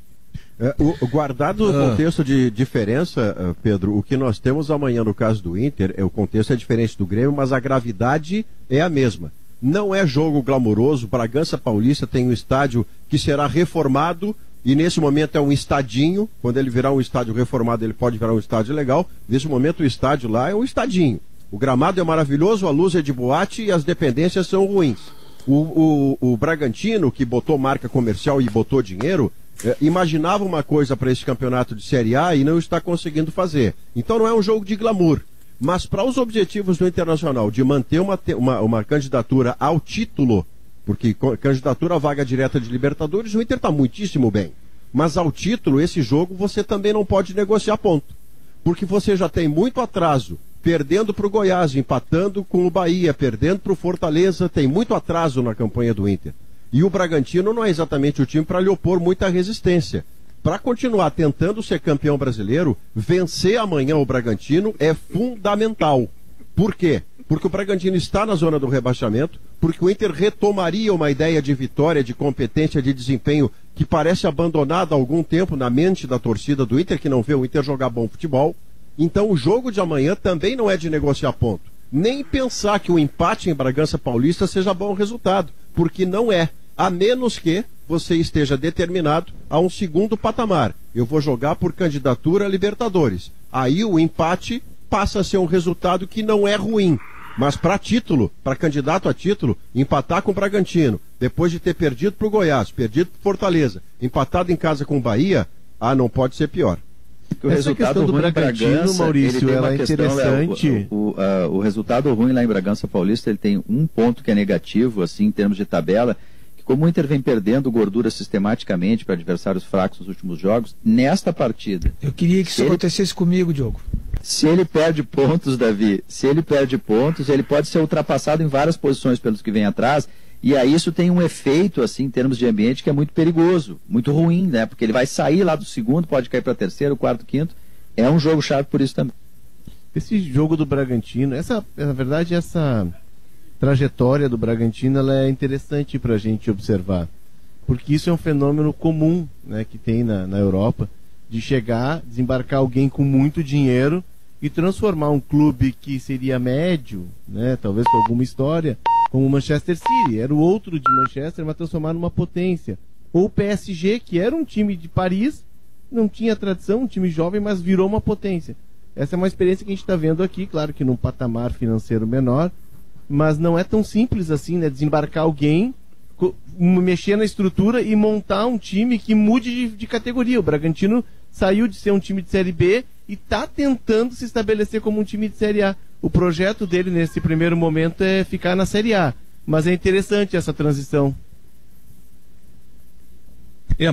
Guardado o contexto de diferença, Pedro, o que nós temos amanhã no caso do Inter, o contexto é diferente do Grêmio, mas a gravidade é a mesma. Não é jogo glamouroso. Bragança Paulista tem um estádio que será reformado e nesse momento é um estadinho. Quando ele virar um estádio reformado, ele pode virar um estádio legal. Nesse momento o estádio lá é um estadinho. O gramado é maravilhoso, a luz é de boate e as dependências são ruins. O Bragantino, que botou marca comercial e botou dinheiro, imaginava uma coisa para esse campeonato de Série A e não está conseguindo fazer. Então não é um jogo de glamour. Mas para os objetivos do Internacional de manter uma candidatura ao título, porque candidatura à vaga direta de Libertadores, o Inter está muitíssimo bem. Mas ao título, esse jogo você também não pode negociar ponto. Porque você já tem muito atraso, perdendo para o Goiás, empatando com o Bahia, perdendo para o Fortaleza, tem muito atraso na campanha do Inter. E o Bragantino não é exatamente o time para lhe opor muita resistência. Para continuar tentando ser campeão brasileiro, vencer amanhã o Bragantino é fundamental. Por quê? Porque o Bragantino está na zona do rebaixamento, porque o Inter retomaria uma ideia de vitória, de competência, de desempenho que parece abandonada há algum tempo na mente da torcida do Inter, que não vê o Inter jogar bom futebol. Então o jogo de amanhã também não é de negociar ponto. Nem pensar que o empate em Bragança Paulista seja bom resultado, porque não é. A menos que você esteja determinado a um segundo patamar. Eu vou jogar por candidatura a Libertadores. Aí o empate passa a ser um resultado que não é ruim. Mas para título, para candidato a título, empatar com o Bragantino, depois de ter perdido para o Goiás, perdido para Fortaleza, empatado em casa com o Bahia, não pode ser pior. O resultado do Bragantino, Maurício, ela é interessante. O resultado ruim lá em Bragança Paulista, ele tem um ponto que é negativo, assim, em termos de tabela. Como o Inter vem perdendo gordura sistematicamente para adversários fracos nos últimos jogos, nesta partida... Eu queria que isso acontecesse comigo, Diogo. Se ele perde pontos, Davi, ele pode ser ultrapassado em várias posições pelos que vêm atrás, e aí isso tem um efeito, assim, em termos de ambiente, que é muito perigoso, muito ruim, né? Porque ele vai sair lá do segundo, pode cair para terceiro, quarto, quinto. É um jogo chave por isso também. Esse jogo do Bragantino, na verdade, essa trajetória do Bragantino, ela é interessante para a gente observar, porque isso é um fenômeno comum, né, que tem na Europa, de chegar, desembarcar alguém com muito dinheiro e transformar um clube que seria médio, né, talvez com alguma história, como o Manchester City, era o outro de Manchester, mas transformar numa potência. Ou o PSG, que era um time de Paris, não tinha tradição, um time jovem, mas virou uma potência. Essa é uma experiência que a gente está vendo aqui, claro que num patamar financeiro menor, mas não é tão simples assim, né? Desembarcar alguém, mexer na estrutura e montar um time que mude de categoria. O Bragantino saiu de ser um time de Série B e está tentando se estabelecer como um time de Série A. O projeto dele nesse primeiro momento é ficar na Série A, mas é interessante essa transição.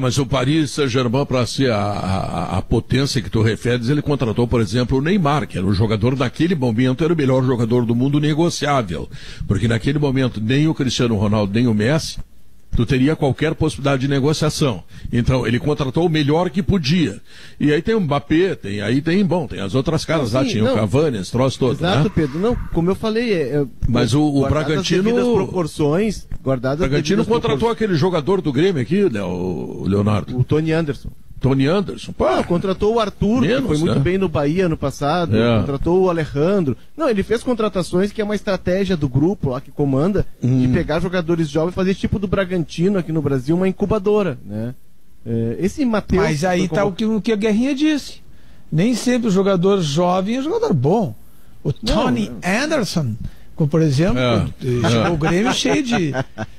Mas o Paris Saint-Germain, para ser a potência que tu referes, ele contratou, por exemplo, o Neymar, que era o jogador naquele momento, era o melhor jogador do mundo negociável. Porque naquele momento, nem o Cristiano Ronaldo, nem o Messi, tu teria qualquer possibilidade de negociação. Então, ele contratou o melhor que podia. E aí tem o Mbappé, tem as outras caras lá, tinha o Cavani, esse troço todo, exato, né? Pedro, não, como eu falei... Mas o Bragantino... proporções, guardadas o Bragantino contratou aquele jogador do Grêmio aqui, o Leonardo. O Tony Anderson. Contratou o Arthur, que foi muito bem no Bahia no passado, contratou o Alejandro. Não, ele fez contratações que é uma estratégia do grupo lá que comanda, de pegar jogadores jovens e fazer tipo do Bragantino aqui no Brasil, uma incubadora, né? Esse Matheus... Mas aí tá o que a Guerrinha disse. Nem sempre o jogador jovem é jogador bom. O Tony Anderson, como por exemplo, chegou o Grêmio cheio de...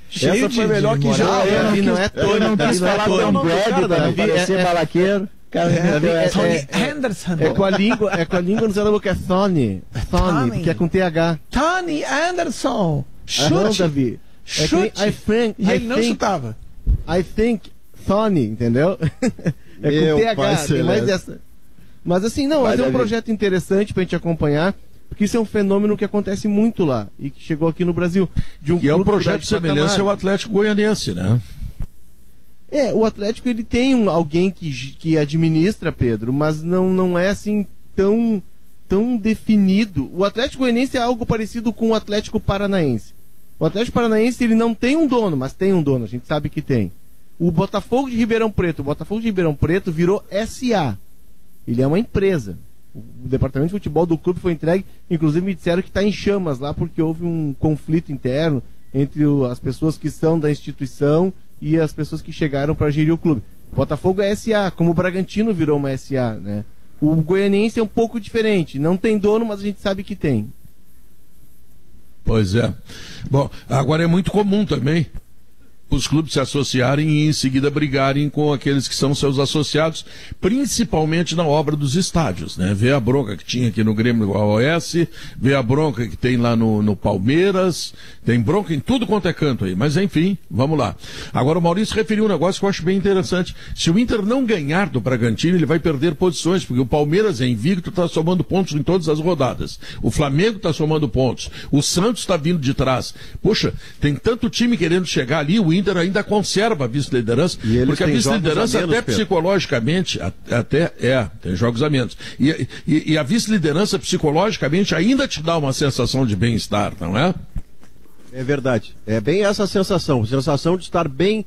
Essa foi melhor que já não é Tony. Eu não quis falar Tom Brady, para não parecer malaqueiro. Tony Anderson. É com a língua no céu da boca, é Tony, porque é com TH. Tony Anderson. Chute. Davi. Chute. E ele não chutava. I think Tony, entendeu? É com TH, tem mais dessa. Mas assim, não, mas é um projeto interessante pra gente acompanhar. Porque isso é um fenômeno que acontece muito lá e que chegou aqui no Brasil. E é um projeto de semelhança ao Atlético Goianiense, né? O Atlético ele tem alguém que administra, Pedro, mas não é assim tão definido. O Atlético Goianiense é algo parecido com o Atlético Paranaense. O Atlético Paranaense ele não tem um dono, mas tem um dono, a gente sabe que tem. O Botafogo de Ribeirão Preto virou SA. Ele é uma empresa. O departamento de futebol do clube foi entregue, inclusive me disseram que está em chamas lá porque houve um conflito interno entre as pessoas que são da instituição e as pessoas que chegaram para gerir o clube. O Botafogo é SA, como o Bragantino virou uma SA, né? O Goianiense é um pouco diferente, não tem dono, mas a gente sabe que tem. Pois é. Bom, agora é muito comum também os clubes se associarem e em seguida brigarem com aqueles que são seus associados, principalmente na obra dos estádios, né? Vê a bronca que tinha aqui no Grêmio do AOS, vê a bronca que tem lá no Palmeiras, tem bronca em tudo quanto é canto aí, mas enfim, vamos lá. Agora o Maurício referiu um negócio que eu acho bem interessante. Se o Inter não ganhar do Bragantino, ele vai perder posições, porque o Palmeiras é invicto, está somando pontos em todas as rodadas. O Flamengo está somando pontos. O Santos está vindo de trás. Poxa, tem tanto time querendo chegar ali, o Inter ainda conserva a vice-liderança, porque a vice-liderança até psicologicamente, tem jogos a menos. E a vice-liderança psicologicamente ainda te dá uma sensação de bem-estar, não é? É verdade. É bem essa sensação de estar bem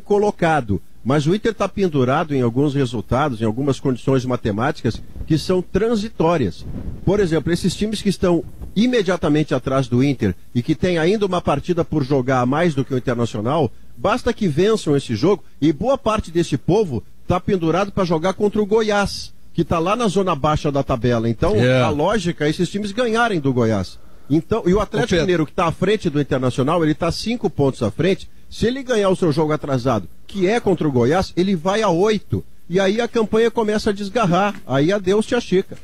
colocado. Mas o Inter está pendurado em alguns resultados, em algumas condições matemáticas que são transitórias. Por exemplo, esses times que estão imediatamente atrás do Inter e que tem ainda uma partida por jogar a mais do que o Internacional, basta que vençam esse jogo e boa parte desse povo está pendurado para jogar contra o Goiás, que está lá na zona baixa da tabela. Então, a lógica é esses times ganharem do Goiás. Então, e o Atlético Mineiro, que está à frente do Internacional, ele está 5 pontos à frente. Se ele ganhar o seu jogo atrasado, que é contra o Goiás, ele vai a 8. E aí a campanha começa a desgarrar. Aí adeus, tia Chica.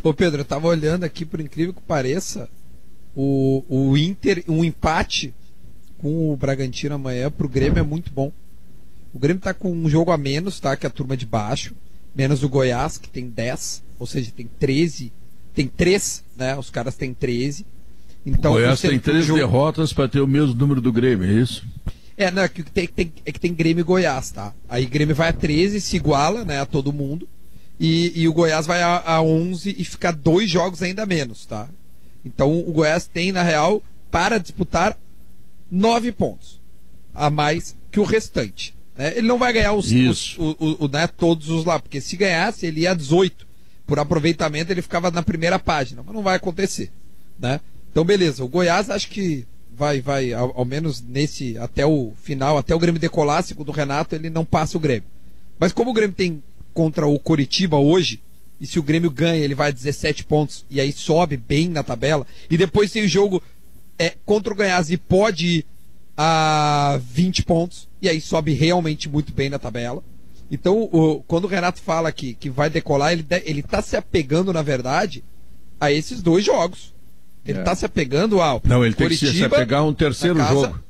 Ô Pedro, eu tava olhando aqui, por incrível que pareça, o Inter, um empate com o Bragantino amanhã pro Grêmio é muito bom. O Grêmio tá com um jogo a menos, tá? Que é a turma de baixo. Menos o Goiás, que tem 10. Ou seja, tem 13. Tem 3, né? Os caras têm 13. Então, o Goiás tem 3 derrotas para ter o mesmo número do Grêmio, é isso? Não, é que tem Grêmio e Goiás, tá? Aí Grêmio vai a 13, se iguala, né, a todo mundo. E o Goiás vai a 11 e fica 2 jogos ainda menos, tá? Então o Goiás tem, na real, para disputar 9 pontos a mais que o restante, né? Ele não vai ganhar né, todos os lá, porque se ganhasse ele ia a 18. Por aproveitamento ele ficava na primeira página, mas não vai acontecer, né? Então beleza, o Goiás acho que vai ao menos nesse, até o final, até o Grêmio decolar, segundo o Renato, ele não passa o Grêmio. Mas como o Grêmio tem contra o Coritiba hoje, e se o Grêmio ganha, ele vai a 17 pontos, e aí sobe bem na tabela, e depois tem o jogo contra o Goiás e pode ir a 20 pontos, e aí sobe realmente muito bem na tabela. Então, quando o Renato fala que vai decolar, ele tá se apegando, na verdade, a esses 2 jogos. Ele está se apegando ao Não, ele tem Coritiba, que se apegar a um terceiro jogo.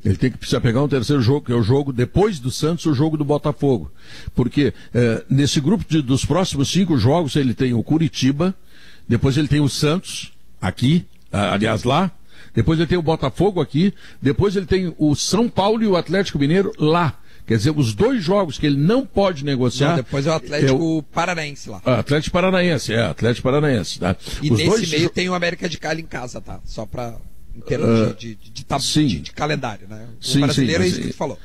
Ele tem que se apegar a um terceiro jogo, que é o jogo, depois do Santos, o jogo do Botafogo. Porque nesse grupo dos próximos 5 jogos, ele tem o Coritiba, depois ele tem o Santos, aqui, aliás lá, depois ele tem o Botafogo aqui, depois ele tem o São Paulo e o Atlético Mineiro lá. Quer dizer, os 2 jogos que ele não pode negociar... Não, depois é o Atlético Paranaense lá. Atlético Paranaense, tá? E nesse meio tem o América de Cali em casa, tá? Só para em termos de calendário, né? O brasileiro é isso que tu falou.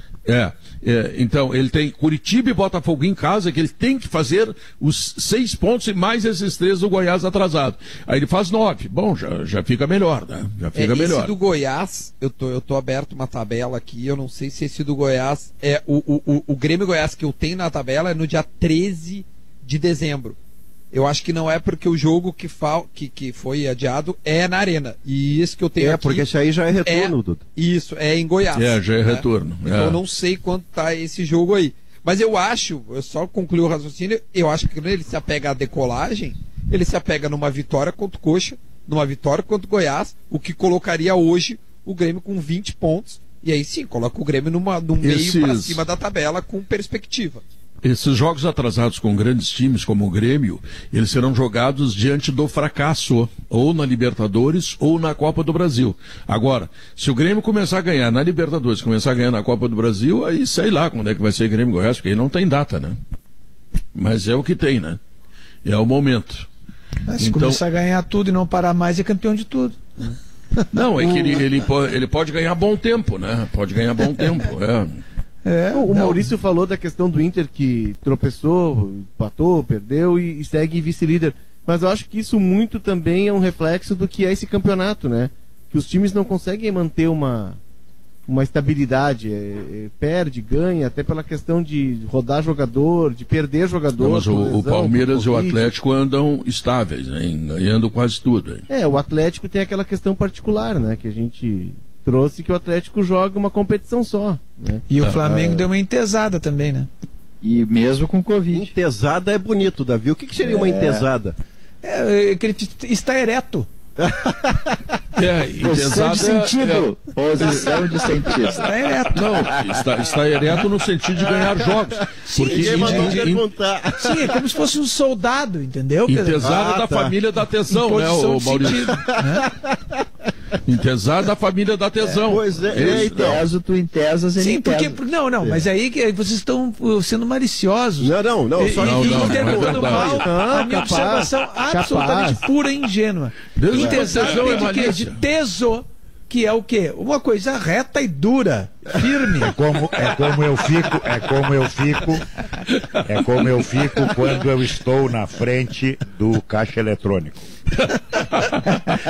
Então, ele tem Coritiba e Botafogo em casa, que ele tem que fazer os 6 pontos e mais esses 3 do Goiás atrasado. Aí ele faz 9. Bom, já fica melhor, né? Já fica melhor. Esse do Goiás, eu tô aberto uma tabela aqui, eu não sei se esse do Goiás é o Grêmio Goiás que eu tenho na tabela é no dia 13 de dezembro. Eu acho que não é porque o jogo que foi adiado é na Arena. E isso que eu tenho aqui... porque esse aí já é retorno, Duda. Isso, é em Goiás. Já é retorno. Então eu não sei quanto tá esse jogo aí. Mas eu só concluí o raciocínio, eu acho que quando ele se apega à decolagem, ele se apega numa vitória contra o Coxa, numa vitória contra o Goiás, o que colocaria hoje o Grêmio com 20 pontos. E aí sim, coloca o Grêmio no meio para cima da tabela com perspectiva. Esses jogos atrasados com grandes times como o Grêmio, eles serão jogados diante do fracasso, ou na Libertadores ou na Copa do Brasil. Agora, se o Grêmio começar a ganhar na Libertadores, começar a ganhar na Copa do Brasil, aí sei lá quando é que vai ser Grêmio e Goiás, porque aí não tem data, né? Mas é o que tem, né? É o momento. Mas se começar a ganhar tudo e não parar mais, é campeão de tudo. Não, é que ele pode ganhar bom tempo, né? Pode ganhar bom tempo, o Maurício falou da questão do Inter que tropeçou, empatou, perdeu e segue vice-líder. Mas eu acho que isso muito também é um reflexo do que é esse campeonato, né? Que os times não conseguem manter uma estabilidade. Perde, ganha, até pela questão de rodar jogador, de perder jogador. Mas o Palmeiras e o Atlético andam estáveis, né? Ganhando quase tudo. Hein? O Atlético tem aquela questão particular, né? Que a gente trouxe, que o Atlético joga uma competição só, né? E o Flamengo deu uma entesada também, né? E mesmo com Covid. Entesada é bonito, Davi. O que seria uma entesada? Que ele está ereto. Posição de sentido. Posição de sentido. Está ereto. Não, está ereto no sentido de ganhar jogos. Porque sim, é como se fosse um soldado, entendeu? Entesada da família da tesão, né, o Maurício? Entesada da família da tesão. Pois é, tu entesas, ele sim, porque mas aí que vocês estão sendo maliciosos. Não, só interpretando mal a minha observação absolutamente pura e ingênua. Entesado vem de quê? De teso, que é o quê? Uma coisa reta e dura, firme. É como eu fico quando eu estou na frente do caixa eletrônico.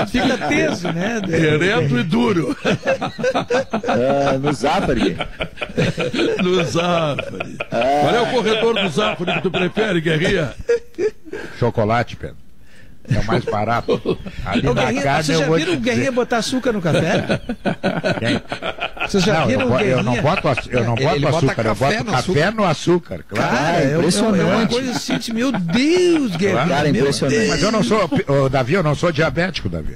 Fica teso, né? Ereto e duro. No Zafari. No Zafari. Qual é o corredor do Zafari que tu prefere, Guerrinha? Chocolate, Pedro. É o mais barato. Ali na carne, vocês já viram o Guerrinha botar açúcar no café? Quem? Vocês já viram o Guerrinha? Eu não boto açúcar, eu boto café no açúcar, claro. Cara, é uma coisa assim, meu Deus, Guerrinha. Cara, impressionante. Mas eu não sou, Davi, eu não sou diabético, Davi.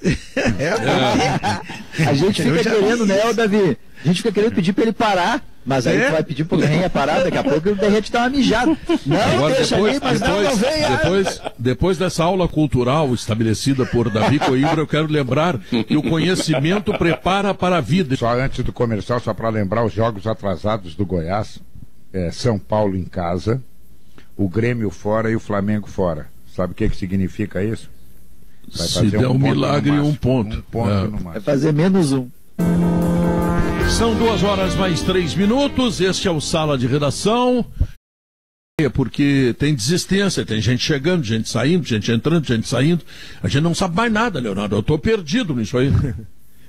A gente fica querendo, né, Davi? A gente fica querendo pedir pra ele parar, mas aí tu vai pedir pro Guerrinha parar, daqui a pouco ele derrete dar uma mijada. Não, agora, deixa aí, mas não venha. Depois dessa aula cultural estabelecida por Davi Coimbra, eu quero lembrar que o conhecimento prepara para a vida. Só antes do comercial, só para lembrar os jogos atrasados do Goiás, São Paulo em casa, o Grêmio fora e o Flamengo fora. Sabe o que significa isso? Vai fazer Se der um milagre, um ponto. Um ponto no máximo. Vai fazer menos um. São 2h mais 3. Este é o Sala de Redação. Porque tem desistência, tem gente chegando, gente saindo, gente entrando, gente saindo. A gente não sabe mais nada, Leonardo. Eu estou perdido nisso aí.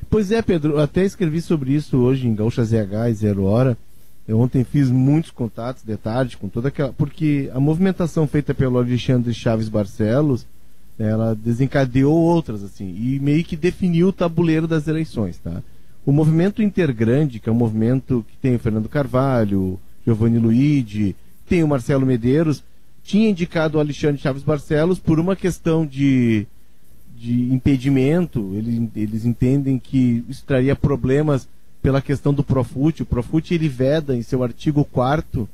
Pois é, Pedro. Até escrevi sobre isso hoje em Gaúcha ZH e 0 Hora. Eu ontem fiz muitos contatos de tarde com toda aquela... Porque a movimentação feita pelo Alexandre Chaves Barcelos, ela desencadeou outras, assim, e meio que definiu o tabuleiro das eleições, tá? O movimento Intergrande, que é um movimento que tem o Fernando Carvalho, Giovanni Luigi, tem o Marcelo Medeiros, tinha indicado o Alexandre Chaves Barcelos por uma questão de impedimento. Eles entendem que isso traria problemas pela questão do Profut. O Profut ele veda em seu artigo 4º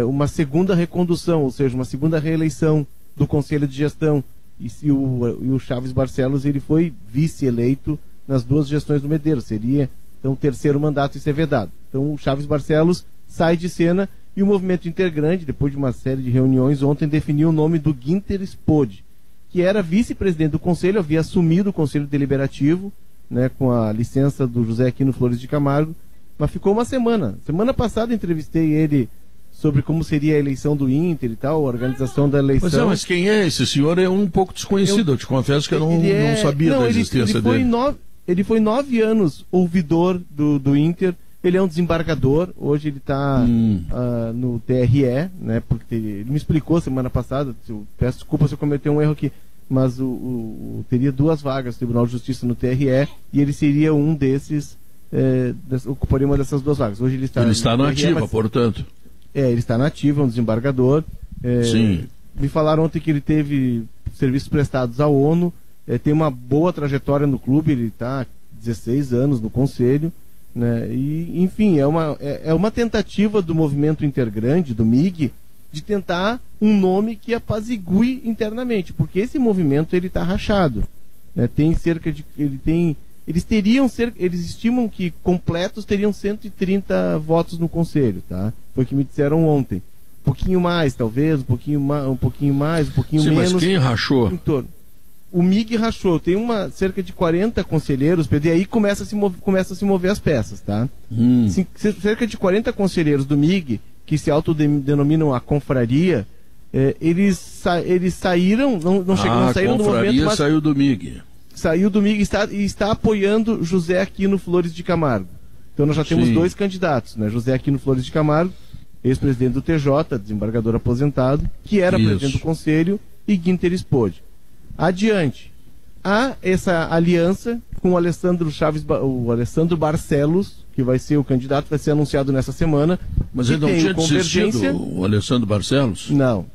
uma segunda recondução, ou seja, uma segunda reeleição do Conselho de Gestão. E o Chaves Barcelos ele foi vice-eleito nas duas gestões do Medeiros, seria então o terceiro mandato e ser vedado. Então o Chaves Barcelos sai de cena e o movimento Intergrande, depois de uma série de reuniões, ontem definiu o nome do Ginter Spode, que era vice-presidente do Conselho, havia assumido o Conselho Deliberativo, né, com a licença do José Aquino Flores de Camargo, mas ficou uma semana. Semana passada entrevistei ele sobre como seria a eleição do Inter e tal, a organização da eleição. Pois é, mas quem é esse senhor? É um pouco desconhecido, eu te confesso que eu não sabia da existência dele. Ele foi 9 anos ouvidor do Inter, ele é um desembargador, hoje ele está no TRE, né, porque ele me explicou semana passada, peço desculpa se eu cometer um erro aqui, mas teria 2 vagas no Tribunal de Justiça no TRE, e ele seria um desses, ocuparia uma dessas 2 vagas. Hoje ele está na ativa, portanto. Ele está na ativa, é um desembargador. Sim. Me falaram ontem que ele teve serviços prestados à ONU, tem uma boa trajetória no clube, ele está há 16 anos no conselho, né? E, enfim, é uma tentativa do movimento Intergrande, do MIG, de tentar um nome que apazigue internamente, porque esse movimento ele está rachado, né? Tem cerca de eles estimam que completos teriam 130 votos no conselho, tá? Foi o que me disseram ontem. Um pouquinho mais, talvez, um pouquinho mais, um pouquinho menos. Mas quem rachou? Em torno. O MIG rachou, tem cerca de 40 conselheiros, Pedro, e aí começa a se mover as peças, tá? Cerca de 40 conselheiros do MIG, que se autodenominam a confraria, eles saíram, não saíram do movimento, mas saiu do MIG. Saiu do MIG e está apoiando José Aquino Flores de Camargo. Então nós já temos dois candidatos, né? José Aquino Flores de Camargo, ex-presidente do TJ, desembargador aposentado, que era presidente do Conselho, e Guinter Spode. Adiante, há essa aliança com o Alessandro Barcelos, que vai ser o candidato, vai ser anunciado nessa semana. Mas ele não tinha desistido, o Alessandro Barcelos? Não.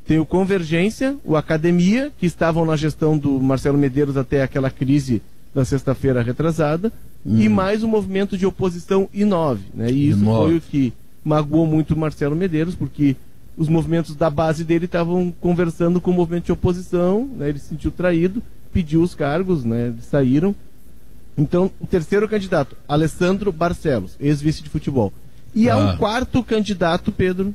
Tem o Convergência, o Academia, que estavam na gestão do Marcelo Medeiros até aquela crise da sexta-feira retrasada, e mais o movimento de oposição I9, né? E isso foi o que magoou muito o Marcelo Medeiros, porque os movimentos da base dele estavam conversando com o movimento de oposição, né? Ele se sentiu traído, pediu os cargos, né? Eles saíram. Então, o terceiro candidato, Alessandro Barcelos, ex-vice de futebol. E há um quarto candidato, Pedro,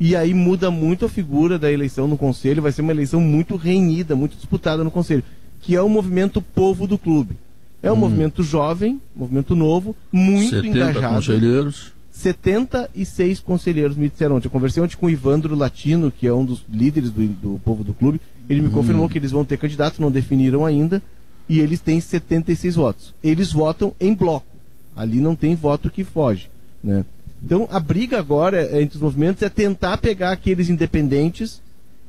e aí muda muito a figura da eleição no Conselho, vai ser uma eleição muito renhida, muito disputada no Conselho, que é o movimento Povo do Clube. É um movimento jovem, movimento novo, muito 70 engajado. Conselheiros. 76 conselheiros me disseram ontem. Eu conversei ontem com o Ivandro Latino, que é um dos líderes do Povo do Clube. Ele me confirmou que eles vão ter candidato, não definiram ainda, e eles têm 76 votos. Eles votam em bloco. Ali não tem voto que foge, né? Então, a briga agora entre os movimentos é tentar pegar aqueles independentes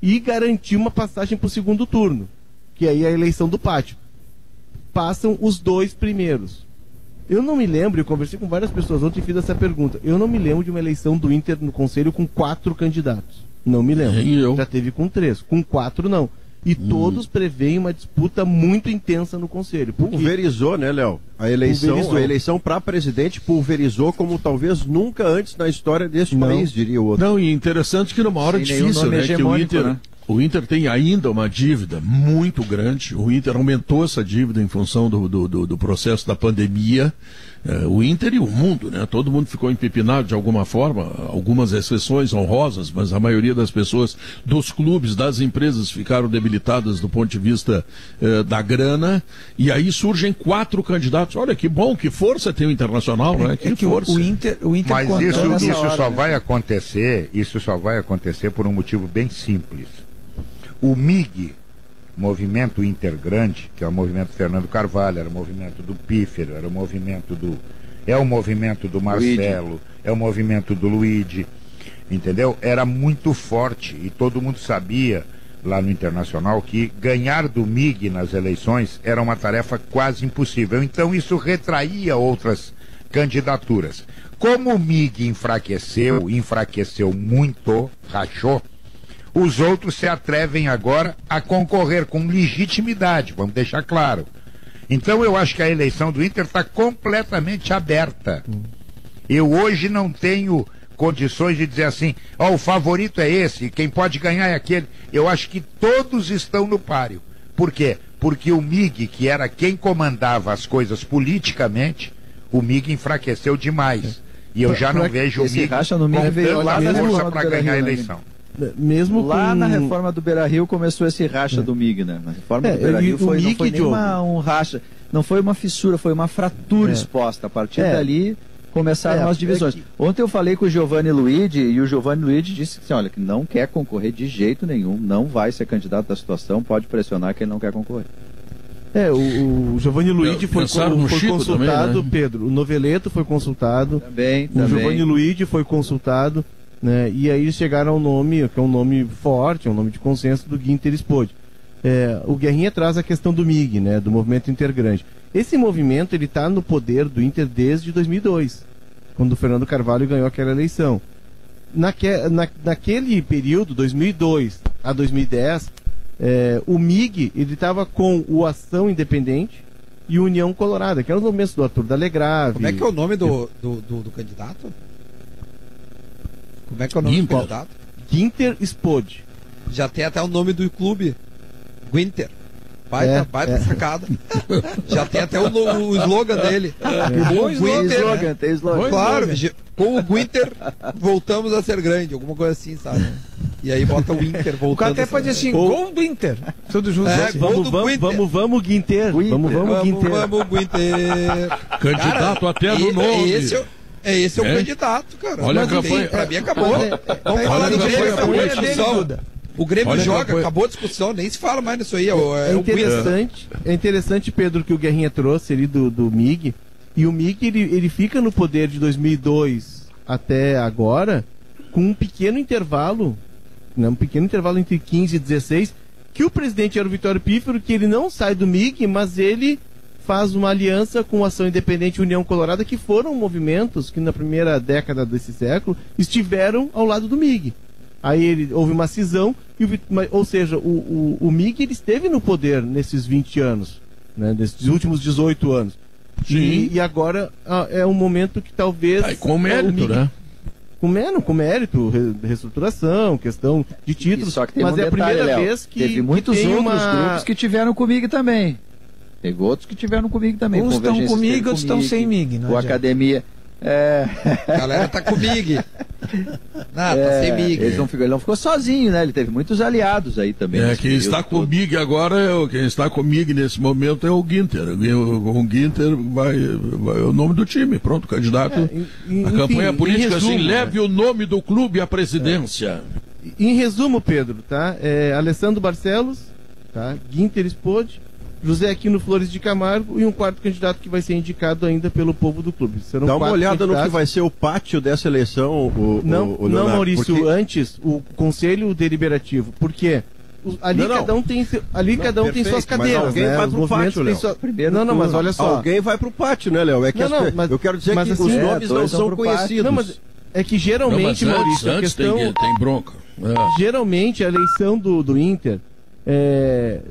e garantir uma passagem para o segundo turno, que aí é a eleição do pátio. Passam os dois primeiros. Eu não me lembro, eu conversei com várias pessoas ontem e fiz essa pergunta. Eu não me lembro de uma eleição do Inter no Conselho com 4 candidatos. Não me lembro. Já teve com 3. Com 4, não. E todos preveem uma disputa muito intensa no Conselho. Pulverizou, né, Léo? A eleição para presidente pulverizou como talvez nunca antes na história deste país, diria o outro. Não, e interessante que numa hora difícil, né, que o Inter tem ainda uma dívida muito grande. O Inter aumentou essa dívida em função do processo da pandemia. O Inter e o mundo, né? Todo mundo ficou empepinado de alguma forma, algumas exceções honrosas, mas a maioria das pessoas, dos clubes, das empresas, ficaram debilitadas do ponto de vista da grana. E aí surgem 4 candidatos. Olha que bom, que força tem o Internacional, né? Que força. O Inter mas isso só vai acontecer, por um motivo bem simples. O MIG, Movimento Intergrande, que é o movimento Fernando Carvalho, era o movimento do Pífero, é o movimento do Marcelo, é o movimento do Luigi, entendeu? Era muito forte e todo mundo sabia lá no Internacional que ganhar do MIG nas eleições era uma tarefa quase impossível. Então isso retraía outras candidaturas. Como o MIG enfraqueceu muito, rachou, os outros se atrevem agora a concorrer com legitimidade, vamos deixar claro. Então eu acho que a eleição do Inter está completamente aberta. Eu hoje não tenho condições de dizer assim, o favorito é esse, quem pode ganhar é aquele. Eu acho que todos estão no páreo. Por quê? Porque o MIG, que era quem comandava as coisas politicamente, o MIG enfraqueceu demais. E eu já não vejo o MIG com tanta força para ganhar a eleição. Mesmo lá na reforma do Beira-Rio começou esse racha do MIG, né? Na reforma do Beira-Rio não foi nem um racha, não foi uma fissura, foi uma fratura exposta. A partir dali começaram as divisões. Ontem eu falei com o Giovanni Luigi e o Giovanni Luigi disse que, olha, que não quer concorrer de jeito nenhum, não vai ser candidato da situação, pode pressionar que ele não quer concorrer. O Giovanni Luigi foi consultado, também, né? Pedro. O Noveleto foi consultado. Também. O Giovanni Luigi foi consultado. Né? E aí eles chegaram ao nome, que é um nome forte, é um nome de consenso do Guinter Spode. O Guerrinha traz a questão do MIG, né? Do movimento Intergrande. Esse movimento ele está no poder do Inter desde 2002, quando o Fernando Carvalho ganhou aquela eleição. Naquele período, 2002 a 2010, o MIG ele estava com o Ação Independente e União Colorada, que eram os movimentos do Arthur Dalegrave. Como é que é o nome do candidato? Como é que é o nome do candidato? Ginter Spod. Já tem até o nome do clube. Ginter. Baita sacada. Já tem até o slogan dele. Bom slogan, tem slogan. Claro, com o Ginter voltamos a ser grande, alguma coisa assim, sabe? E aí bota o Inter voltando. O cara até pode assim, gol do Inter. Tudo junto. Vamos, Ginter. Vamos, Ginter. Vamos, Ginter. Candidato até no nome. Esse é o candidato, cara. Olha a campanha. Pra mim acabou. Vamos falar do Grêmio. O Grêmio joga, acabou a discussão, nem se fala mais nisso aí. É interessante, Pedro, que o Guerrinha trouxe ali do MIG. E o MIG, ele fica no poder de 2002 até agora, com um pequeno intervalo, né, entre 15 e 16, que o presidente era o Vitório Pífero, que ele não sai do MIG, mas ele faz uma aliança com a Ação Independente União Colorada, que foram movimentos que na primeira década desse século estiveram ao lado do MIG. Aí houve uma cisão, ou seja, o MIG ele esteve no poder nesses 20 anos, né, nesses últimos 18 anos. E agora é um momento que talvez... com mérito, né? Com mérito, reestruturação, questão de títulos. Só que tem mas um é a detalhe, primeira Léo, vez que teve muitos tem outros grupos que tiveram comigo também. Teve outros que tiveram comigo também. Uns estão comigo, outros estão sem MIG. O Academia... A galera tá com MIG. Tá sem MIG. Ele não ficou sozinho, né? Ele teve muitos aliados aí também. Quem está com o MIG agora, quem está com o MIG nesse momento é o Ginter. O Ginter vai o nome do time, pronto, candidato. A campanha política resumo, assim, leve o nome do clube à presidência. Em resumo, Pedro, tá? Alessandro Barcelos, tá? Ginter Spod, José Aquino Flores de Camargo e um quarto candidato que vai ser indicado ainda pelo povo do clube. Serão Dá uma olhada no que vai ser o pátio dessa eleição, Não, Maurício, porque... antes, o Conselho Deliberativo. Por quê? Ali cada um tem suas cadeiras. Mas alguém vai pro pátio, Léo. Mas olha só. Alguém vai pro pátio, né, Léo? Eu quero dizer que os nomes não são conhecidos. Não, mas é que geralmente, Maurício, a questão... tem bronca. Geralmente, a eleição do Inter...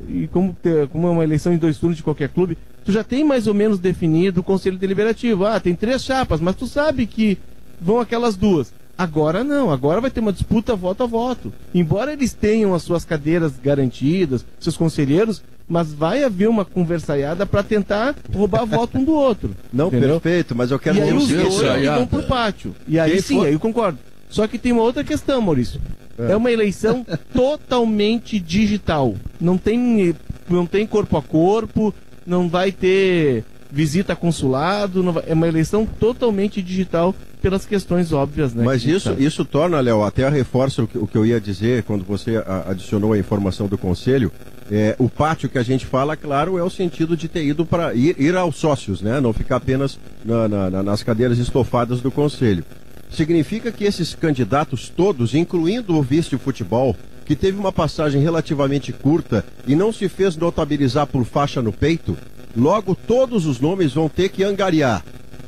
e como é uma eleição em 2 turnos de qualquer clube, tu já tem mais ou menos definido o Conselho Deliberativo. Tem 3 chapas, mas tu sabe que vão aquelas 2. Agora não, agora vai ter uma disputa voto a voto. Embora eles tenham as suas cadeiras garantidas, seus conselheiros, mas vai haver uma conversaiada para tentar roubar voto um do outro. Não, entendeu? Perfeito, mas eu quero... E aí os dois vão pro pátio. E aí aí eu concordo. Só que tem uma outra questão, Maurício. É uma eleição totalmente digital. Não tem corpo a corpo, não vai ter visita a consulado, é uma eleição totalmente digital pelas questões óbvias, né? Mas isso torna, Léo, até reforça o que eu ia dizer quando você adicionou a informação do Conselho. O pátio que a gente fala, claro, é o sentido de ter ido para ir aos sócios, né? Não ficar apenas nas cadeiras estofadas do Conselho. Significa que esses candidatos todos, incluindo o vice de futebol, que teve uma passagem relativamente curta e não se fez notabilizar por faixa no peito, logo todos os nomes vão ter que angariar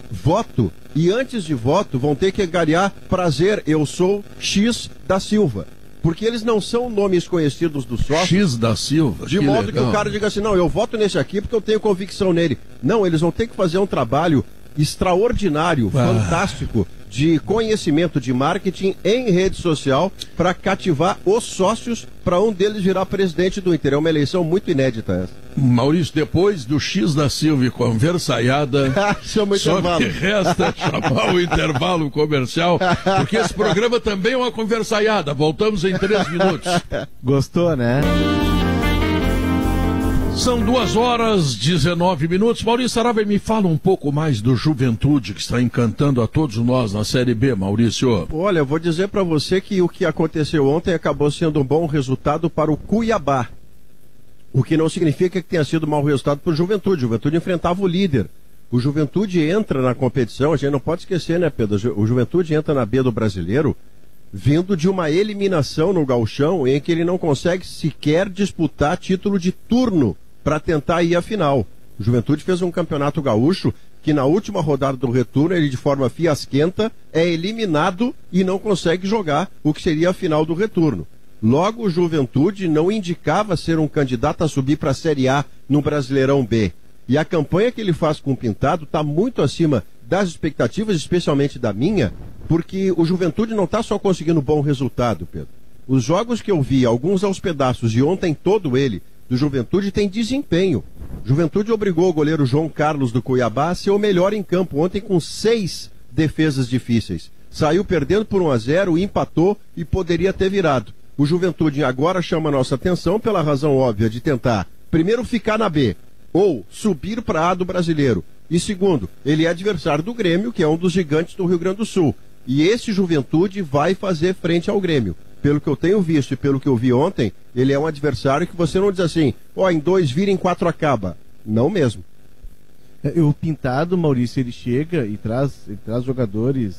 voto e antes de voto vão ter que angariar prazer, eu sou X da Silva. Porque eles não são nomes conhecidos do sócio. X da Silva. De modo que o cara diga assim, não, eu voto nesse aqui porque eu tenho convicção nele. Não, eles vão ter que fazer um trabalho extraordinário, fantástico, de conhecimento de marketing em rede social para cativar os sócios para um deles virar presidente do Inter. É uma eleição muito inédita essa. Maurício, depois do X da Silva e conversaiada, só que resta chamar o intervalo comercial, porque esse programa também é uma conversaiada. Voltamos em 3 minutos. Gostou, né? São 2h19. Maurício Saraiva, me fala um pouco mais do Juventude, que está encantando a todos nós na Série B, Maurício. Olha, eu vou dizer para você que o que aconteceu ontem acabou sendo um bom resultado para o Cuiabá. O que não significa que tenha sido um mau resultado para o Juventude. O Juventude enfrentava o líder. O Juventude entra na competição, a gente não pode esquecer, né, Pedro? O Juventude entra na B do Brasileiro vindo de uma eliminação no Gauchão em que ele não consegue sequer disputar título de turno para tentar ir à final. O Juventude fez um campeonato gaúcho que na última rodada do retorno, ele de forma fiasquenta, é eliminado e não consegue jogar o que seria a final do retorno. Logo, o Juventude não indicava ser um candidato a subir para a Série A no Brasileirão B. E a campanha que ele faz com o Pintado está muito acima das expectativas, especialmente da minha, porque o Juventude não está só conseguindo bom resultado, Pedro. Os jogos que eu vi, alguns aos pedaços e ontem todo ele, do Juventude, tem desempenho. Juventude obrigou o goleiro João Carlos do Cuiabá a ser o melhor em campo ontem com 6 defesas difíceis. Saiu perdendo por 1-0, empatou e poderia ter virado. O Juventude agora chama a nossa atenção pela razão óbvia de tentar, primeiro, ficar na B, ou subir para A do Brasileiro. E segundo, ele é adversário do Grêmio, que é um dos gigantes do Rio Grande do Sul. E esse Juventude vai fazer frente ao Grêmio. Pelo que eu tenho visto e pelo que eu vi ontem, ele é um adversário que você não diz assim, em 2 vira, em 4 acaba. Não mesmo. O Pintado, Maurício, ele chega e traz jogadores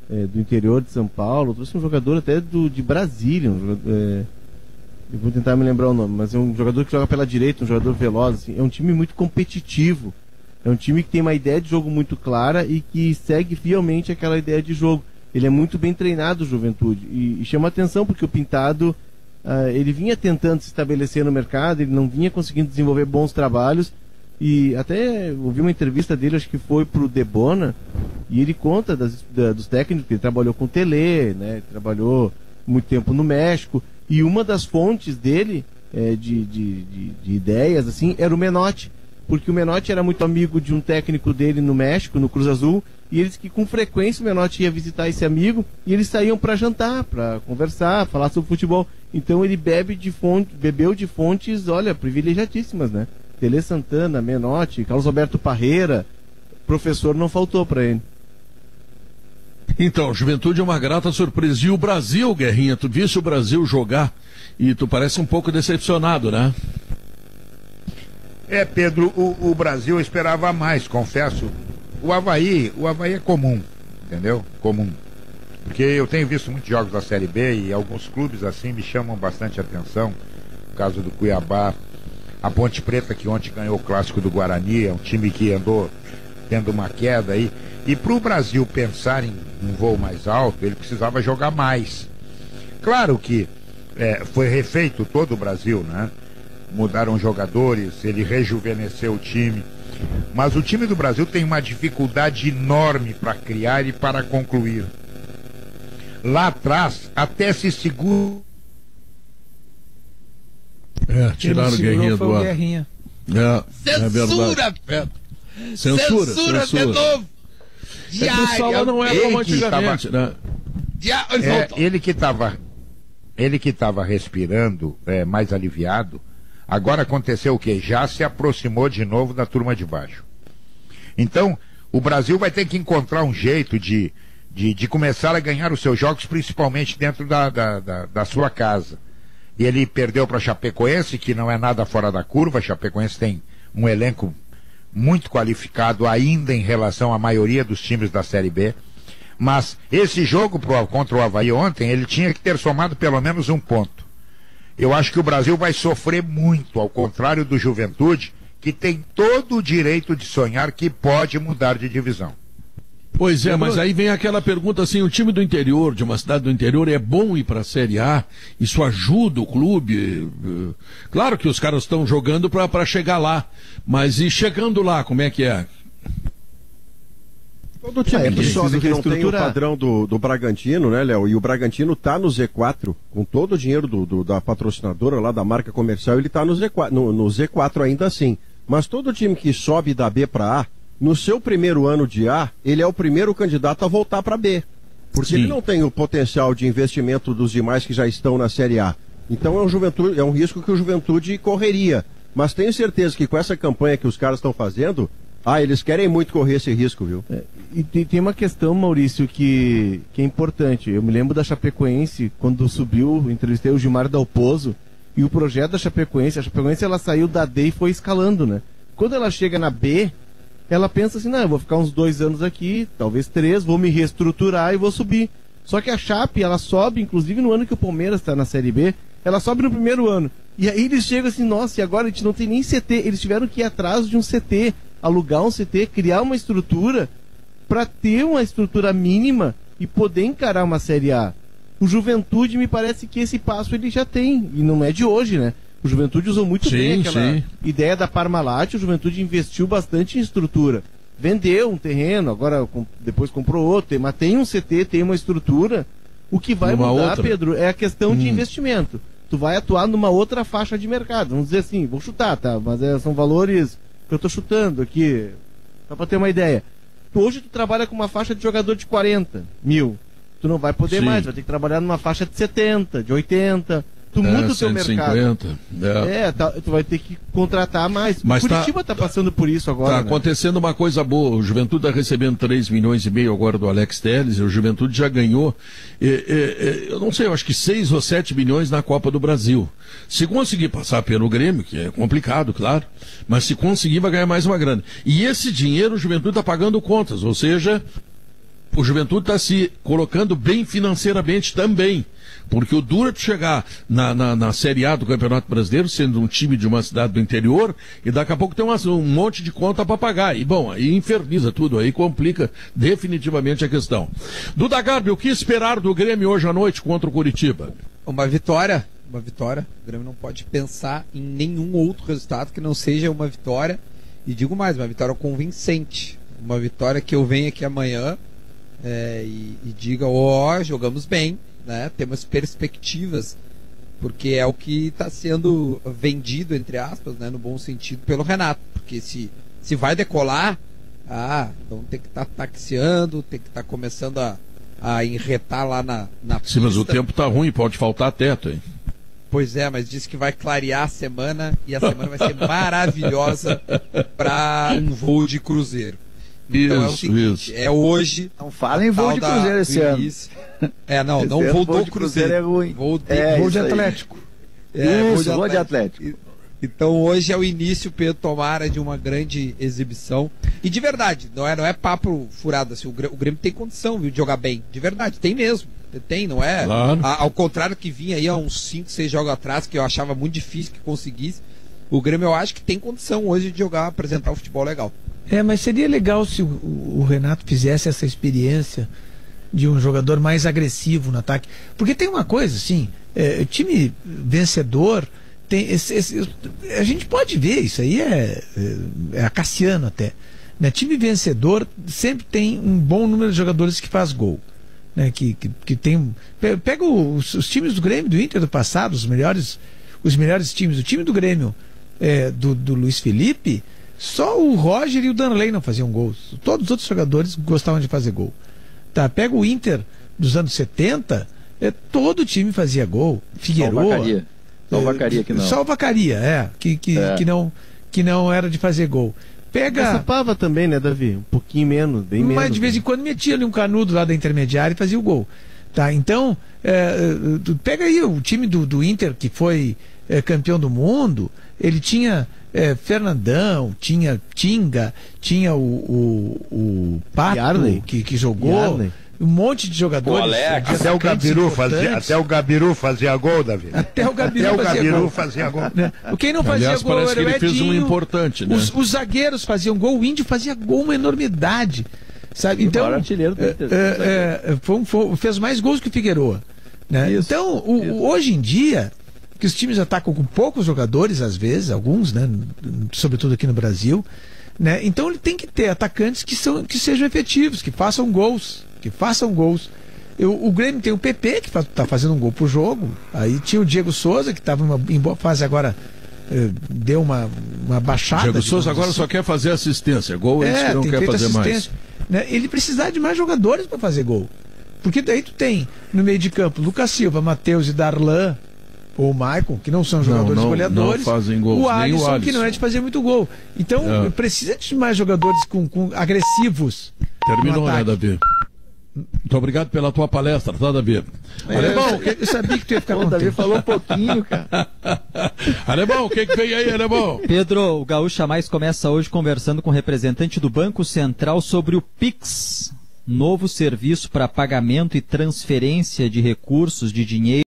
do interior de São Paulo, trouxe um jogador até de Brasília, eu vou tentar me lembrar o nome, mas é um jogador que joga pela direita, um jogador veloz, assim. É um time muito competitivo, é um time que tem uma ideia de jogo muito clara e que segue fielmente aquela ideia de jogo. Ele é muito bem treinado, Juventude, e chama atenção porque o Pintado, ele vinha tentando se estabelecer no mercado, ele não vinha conseguindo desenvolver bons trabalhos, e até ouvi uma entrevista dele, acho que foi pro Debona, e ele conta dos técnicos, que ele trabalhou com o Tele, né, trabalhou muito tempo no México, e uma das fontes dele, de ideias, assim, era o Menotti, porque o Menotti era muito amigo de um técnico dele no México, no Cruz Azul, e eles que com frequência o Menotti ia visitar esse amigo e eles saíam para jantar, para conversar, falar sobre futebol. Então ele bebeu de fontes, olha, privilegiadíssimas, né? Tele Santana, Menotti, Carlos Alberto Parreira, professor não faltou para ele. Então, Juventude é uma grata surpresa. E o Brasil, Guerrinha, tu viste o Brasil jogar e tu parece um pouco decepcionado, né? Pedro, o Brasil eu esperava mais, confesso. O Avaí é comum, entendeu? Comum. Porque eu tenho visto muitos jogos da Série B e alguns clubes assim me chamam bastante atenção. O caso do Cuiabá, a Ponte Preta, que ontem ganhou o clássico do Guarani, é um time que andou tendo uma queda aí. E para o Brasil pensar em um voo mais alto, ele precisava jogar mais. Claro que foi refeito todo o Brasil, né? Mudaram jogadores, ele rejuvenesceu o time. Mas o time do Brasil tem uma dificuldade enorme para criar e para concluir. Lá atrás, até se segura. Tiraram o Guerrinha do ar. Censura, Pedro! Censura de novo! O Sala não era como antigamente, né? Ele que estava respirando, mais aliviado. Agora aconteceu o quê? Já se aproximou de novo da turma de baixo. Então, o Brasil vai ter que encontrar um jeito de começar a ganhar os seus jogos, principalmente dentro da sua casa. E ele perdeu para a Chapecoense, que não é nada fora da curva. A Chapecoense tem um elenco muito qualificado ainda em relação à maioria dos times da Série B. Mas esse jogo contra o Avaí ontem, ele tinha que ter somado pelo menos um ponto. Eu acho que o Brasil vai sofrer muito, ao contrário do Juventude, que tem todo o direito de sonhar que pode mudar de divisão. Pois é, mas aí vem aquela pergunta assim, o time do interior, de uma cidade do interior, é bom ir para a Série A? Isso ajuda o clube? Claro que os caras estão jogando para chegar lá, mas e chegando lá, como é que é? Todo time que sobe que não tem o padrão do Bragantino, né, Léo? E o Bragantino tá no Z4, com todo o dinheiro da patrocinadora lá, da marca comercial, ele tá no Z4 ainda assim. Mas todo time que sobe da B para A, no seu primeiro ano de A, ele é o primeiro candidato a voltar para B. Porque ele não tem o potencial de investimento dos demais que já estão na Série A. Então é um risco que o Juventude correria. Mas tenho certeza que com essa campanha que os caras estão fazendo, eles querem muito correr esse risco, viu? E tem uma questão, Maurício, que é importante. Eu me lembro da Chapecoense, quando subiu, entrevistei o Gilmar Dalpozo, e o projeto da Chapecoense, ela saiu da D e foi escalando, né? Quando ela chega na B, ela pensa assim, eu vou ficar uns 2 anos aqui, talvez 3, vou me reestruturar e vou subir. Só que a Chape, ela sobe, inclusive no ano que o Palmeiras está na Série B, ela sobe no primeiro ano. E aí eles chegam assim, nossa, e agora a gente não tem nem CT. Eles tiveram que ir atrás de um CT, alugar um CT, criar uma estrutura para ter uma estrutura mínima e poder encarar uma Série A. O Juventude, me parece que esse passo ele já tem, e não é de hoje, né? O Juventude usou muito bem aquela ideia da Parmalat, o Juventude investiu bastante em estrutura. Vendeu um terreno, agora depois comprou outro, mas tem um CT, tem uma estrutura. O que vai mudar, Pedro, é a questão de investimento. Tu vai atuar numa outra faixa de mercado. Vamos dizer assim, vou chutar, tá? Mas são valores que eu tô chutando aqui, só pra ter uma ideia. Hoje tu trabalha com uma faixa de jogador de 40 mil. Tu não vai poder mais, vai ter que trabalhar numa faixa de 70, de 80. Tu muda o teu 150, mercado. Tu vai ter que contratar mais. Mas Curitiba tá passando por isso agora. Tá acontecendo uma coisa boa. O Juventude tá recebendo 3,5 milhões agora do Alex Telles. E o Juventude já ganhou, eu não sei, eu acho que 6 ou 7 milhões na Copa do Brasil. Se conseguir passar pelo Grêmio, que é complicado, claro, mas se conseguir vai ganhar mais uma grana. E esse dinheiro o Juventude tá pagando contas, ou seja, o Juventude está se colocando bem financeiramente também. Porque o duro é tu chegar na Série A do Campeonato Brasileiro, sendo um time de uma cidade do interior, e daqui a pouco tem um monte de conta para pagar. E, bom, aí inferniza tudo, aí complica definitivamente a questão. Duda Garbi, o que esperar do Grêmio hoje à noite contra o Curitiba? Uma vitória. O Grêmio não pode pensar em nenhum outro resultado que não seja uma vitória. E digo mais, uma vitória convincente. Uma vitória que eu venha aqui amanhã e diga, jogamos bem. Né? Temos perspectivas, porque é o que está sendo vendido, entre aspas, né, no bom sentido, pelo Renato. Porque se vai decolar, então tem que estar taxiando, tem que estar começando a enretar lá na pista. Sim, mas o tempo está ruim, pode faltar teto, hein? Pois é, mas diz que vai clarear a semana e a semana vai ser maravilhosa para um voo de cruzeiro. Então é o seguinte, é hoje. Não fala em voo de cruzeiro esse ano. Não voo do cruzeiro é ruim. Voo de Atlético. Voo de Atlético. Então hoje é o início, Pedro, tomara, de uma grande exibição. E de verdade, não é papo furado assim. O Grêmio tem condição, viu, de jogar bem. De verdade, tem mesmo. Tem, não é? Claro. Ao contrário que vinha aí há uns 5, 6 jogos atrás, que eu achava muito difícil que conseguisse. O Grêmio eu acho que tem condição hoje de jogar, apresentar um futebol legal. Mas seria legal se o Renato fizesse essa experiência de um jogador mais agressivo no ataque. Porque tem uma coisa, assim, time vencedor, a gente pode ver, isso aí é acaciano até. Né? Time vencedor sempre tem um bom número de jogadores que faz gol. Né? Que tem, pega os times do Grêmio, do Inter do passado, os melhores times. O time do Grêmio do Luiz Felipe, só o Roger e o Danley não faziam gols. Todos os outros jogadores gostavam de fazer gol. Tá, pega o Inter dos anos 70, todo o time fazia gol. Figueiredo. Só o Vacaria que não. Só o Vacaria, que não era de fazer gol. Participava também, né, Davi? Um pouquinho menos, bem menos. Mas de vez em quando metia ali um canudo lá da intermediária e fazia o gol. Tá, então, pega aí o time do Inter, que foi campeão do mundo, ele tinha Fernandão, tinha Tinga, tinha o Pato, que jogou, Yarley. Um monte de jogadores. Até o Gabiru fazia gol, Davi. Até o Gabiru fazia gol. Né? Quem não fazia Aliás, gol parece era que o ele Edinho. fez um importante, né? Os zagueiros faziam gol, o Índio fazia gol, uma enormidade. Sabe? Então, fez mais gols que o Figueiredo. Né? Então, hoje em dia, que os times atacam com poucos jogadores, às vezes, alguns, né? Sobretudo aqui no Brasil, né? Então ele tem que ter atacantes que sejam efetivos, que façam gols. O Grêmio tem o PP, que está fazendo um gol por jogo. Aí tinha o Diego Souza, que estava em boa fase agora, deu uma baixada. Diego Souza agora só quer fazer assistência. Gol ele não quer fazer mais. Né? Ele precisa de mais jogadores para fazer gol. Porque daí tu tem no meio de campo Lucas Silva, Matheus e Darlan, ou o Maicon, que não são jogadores goleadores. Não fazem gols. O Alisson, que não é de fazer muito gol. Então precisa de mais jogadores com agressivos. Terminou, né, Davi? Muito obrigado pela tua palestra, tá, Davi? Alemão, eu sabia que tu ia ficar contente. O Davi falou um pouquinho, cara. Alemão, o que vem aí, Alemão? Pedro, o Gaúcha Mais começa hoje conversando com o representante do Banco Central sobre o Pix, novo serviço para pagamento e transferência de recursos de dinheiro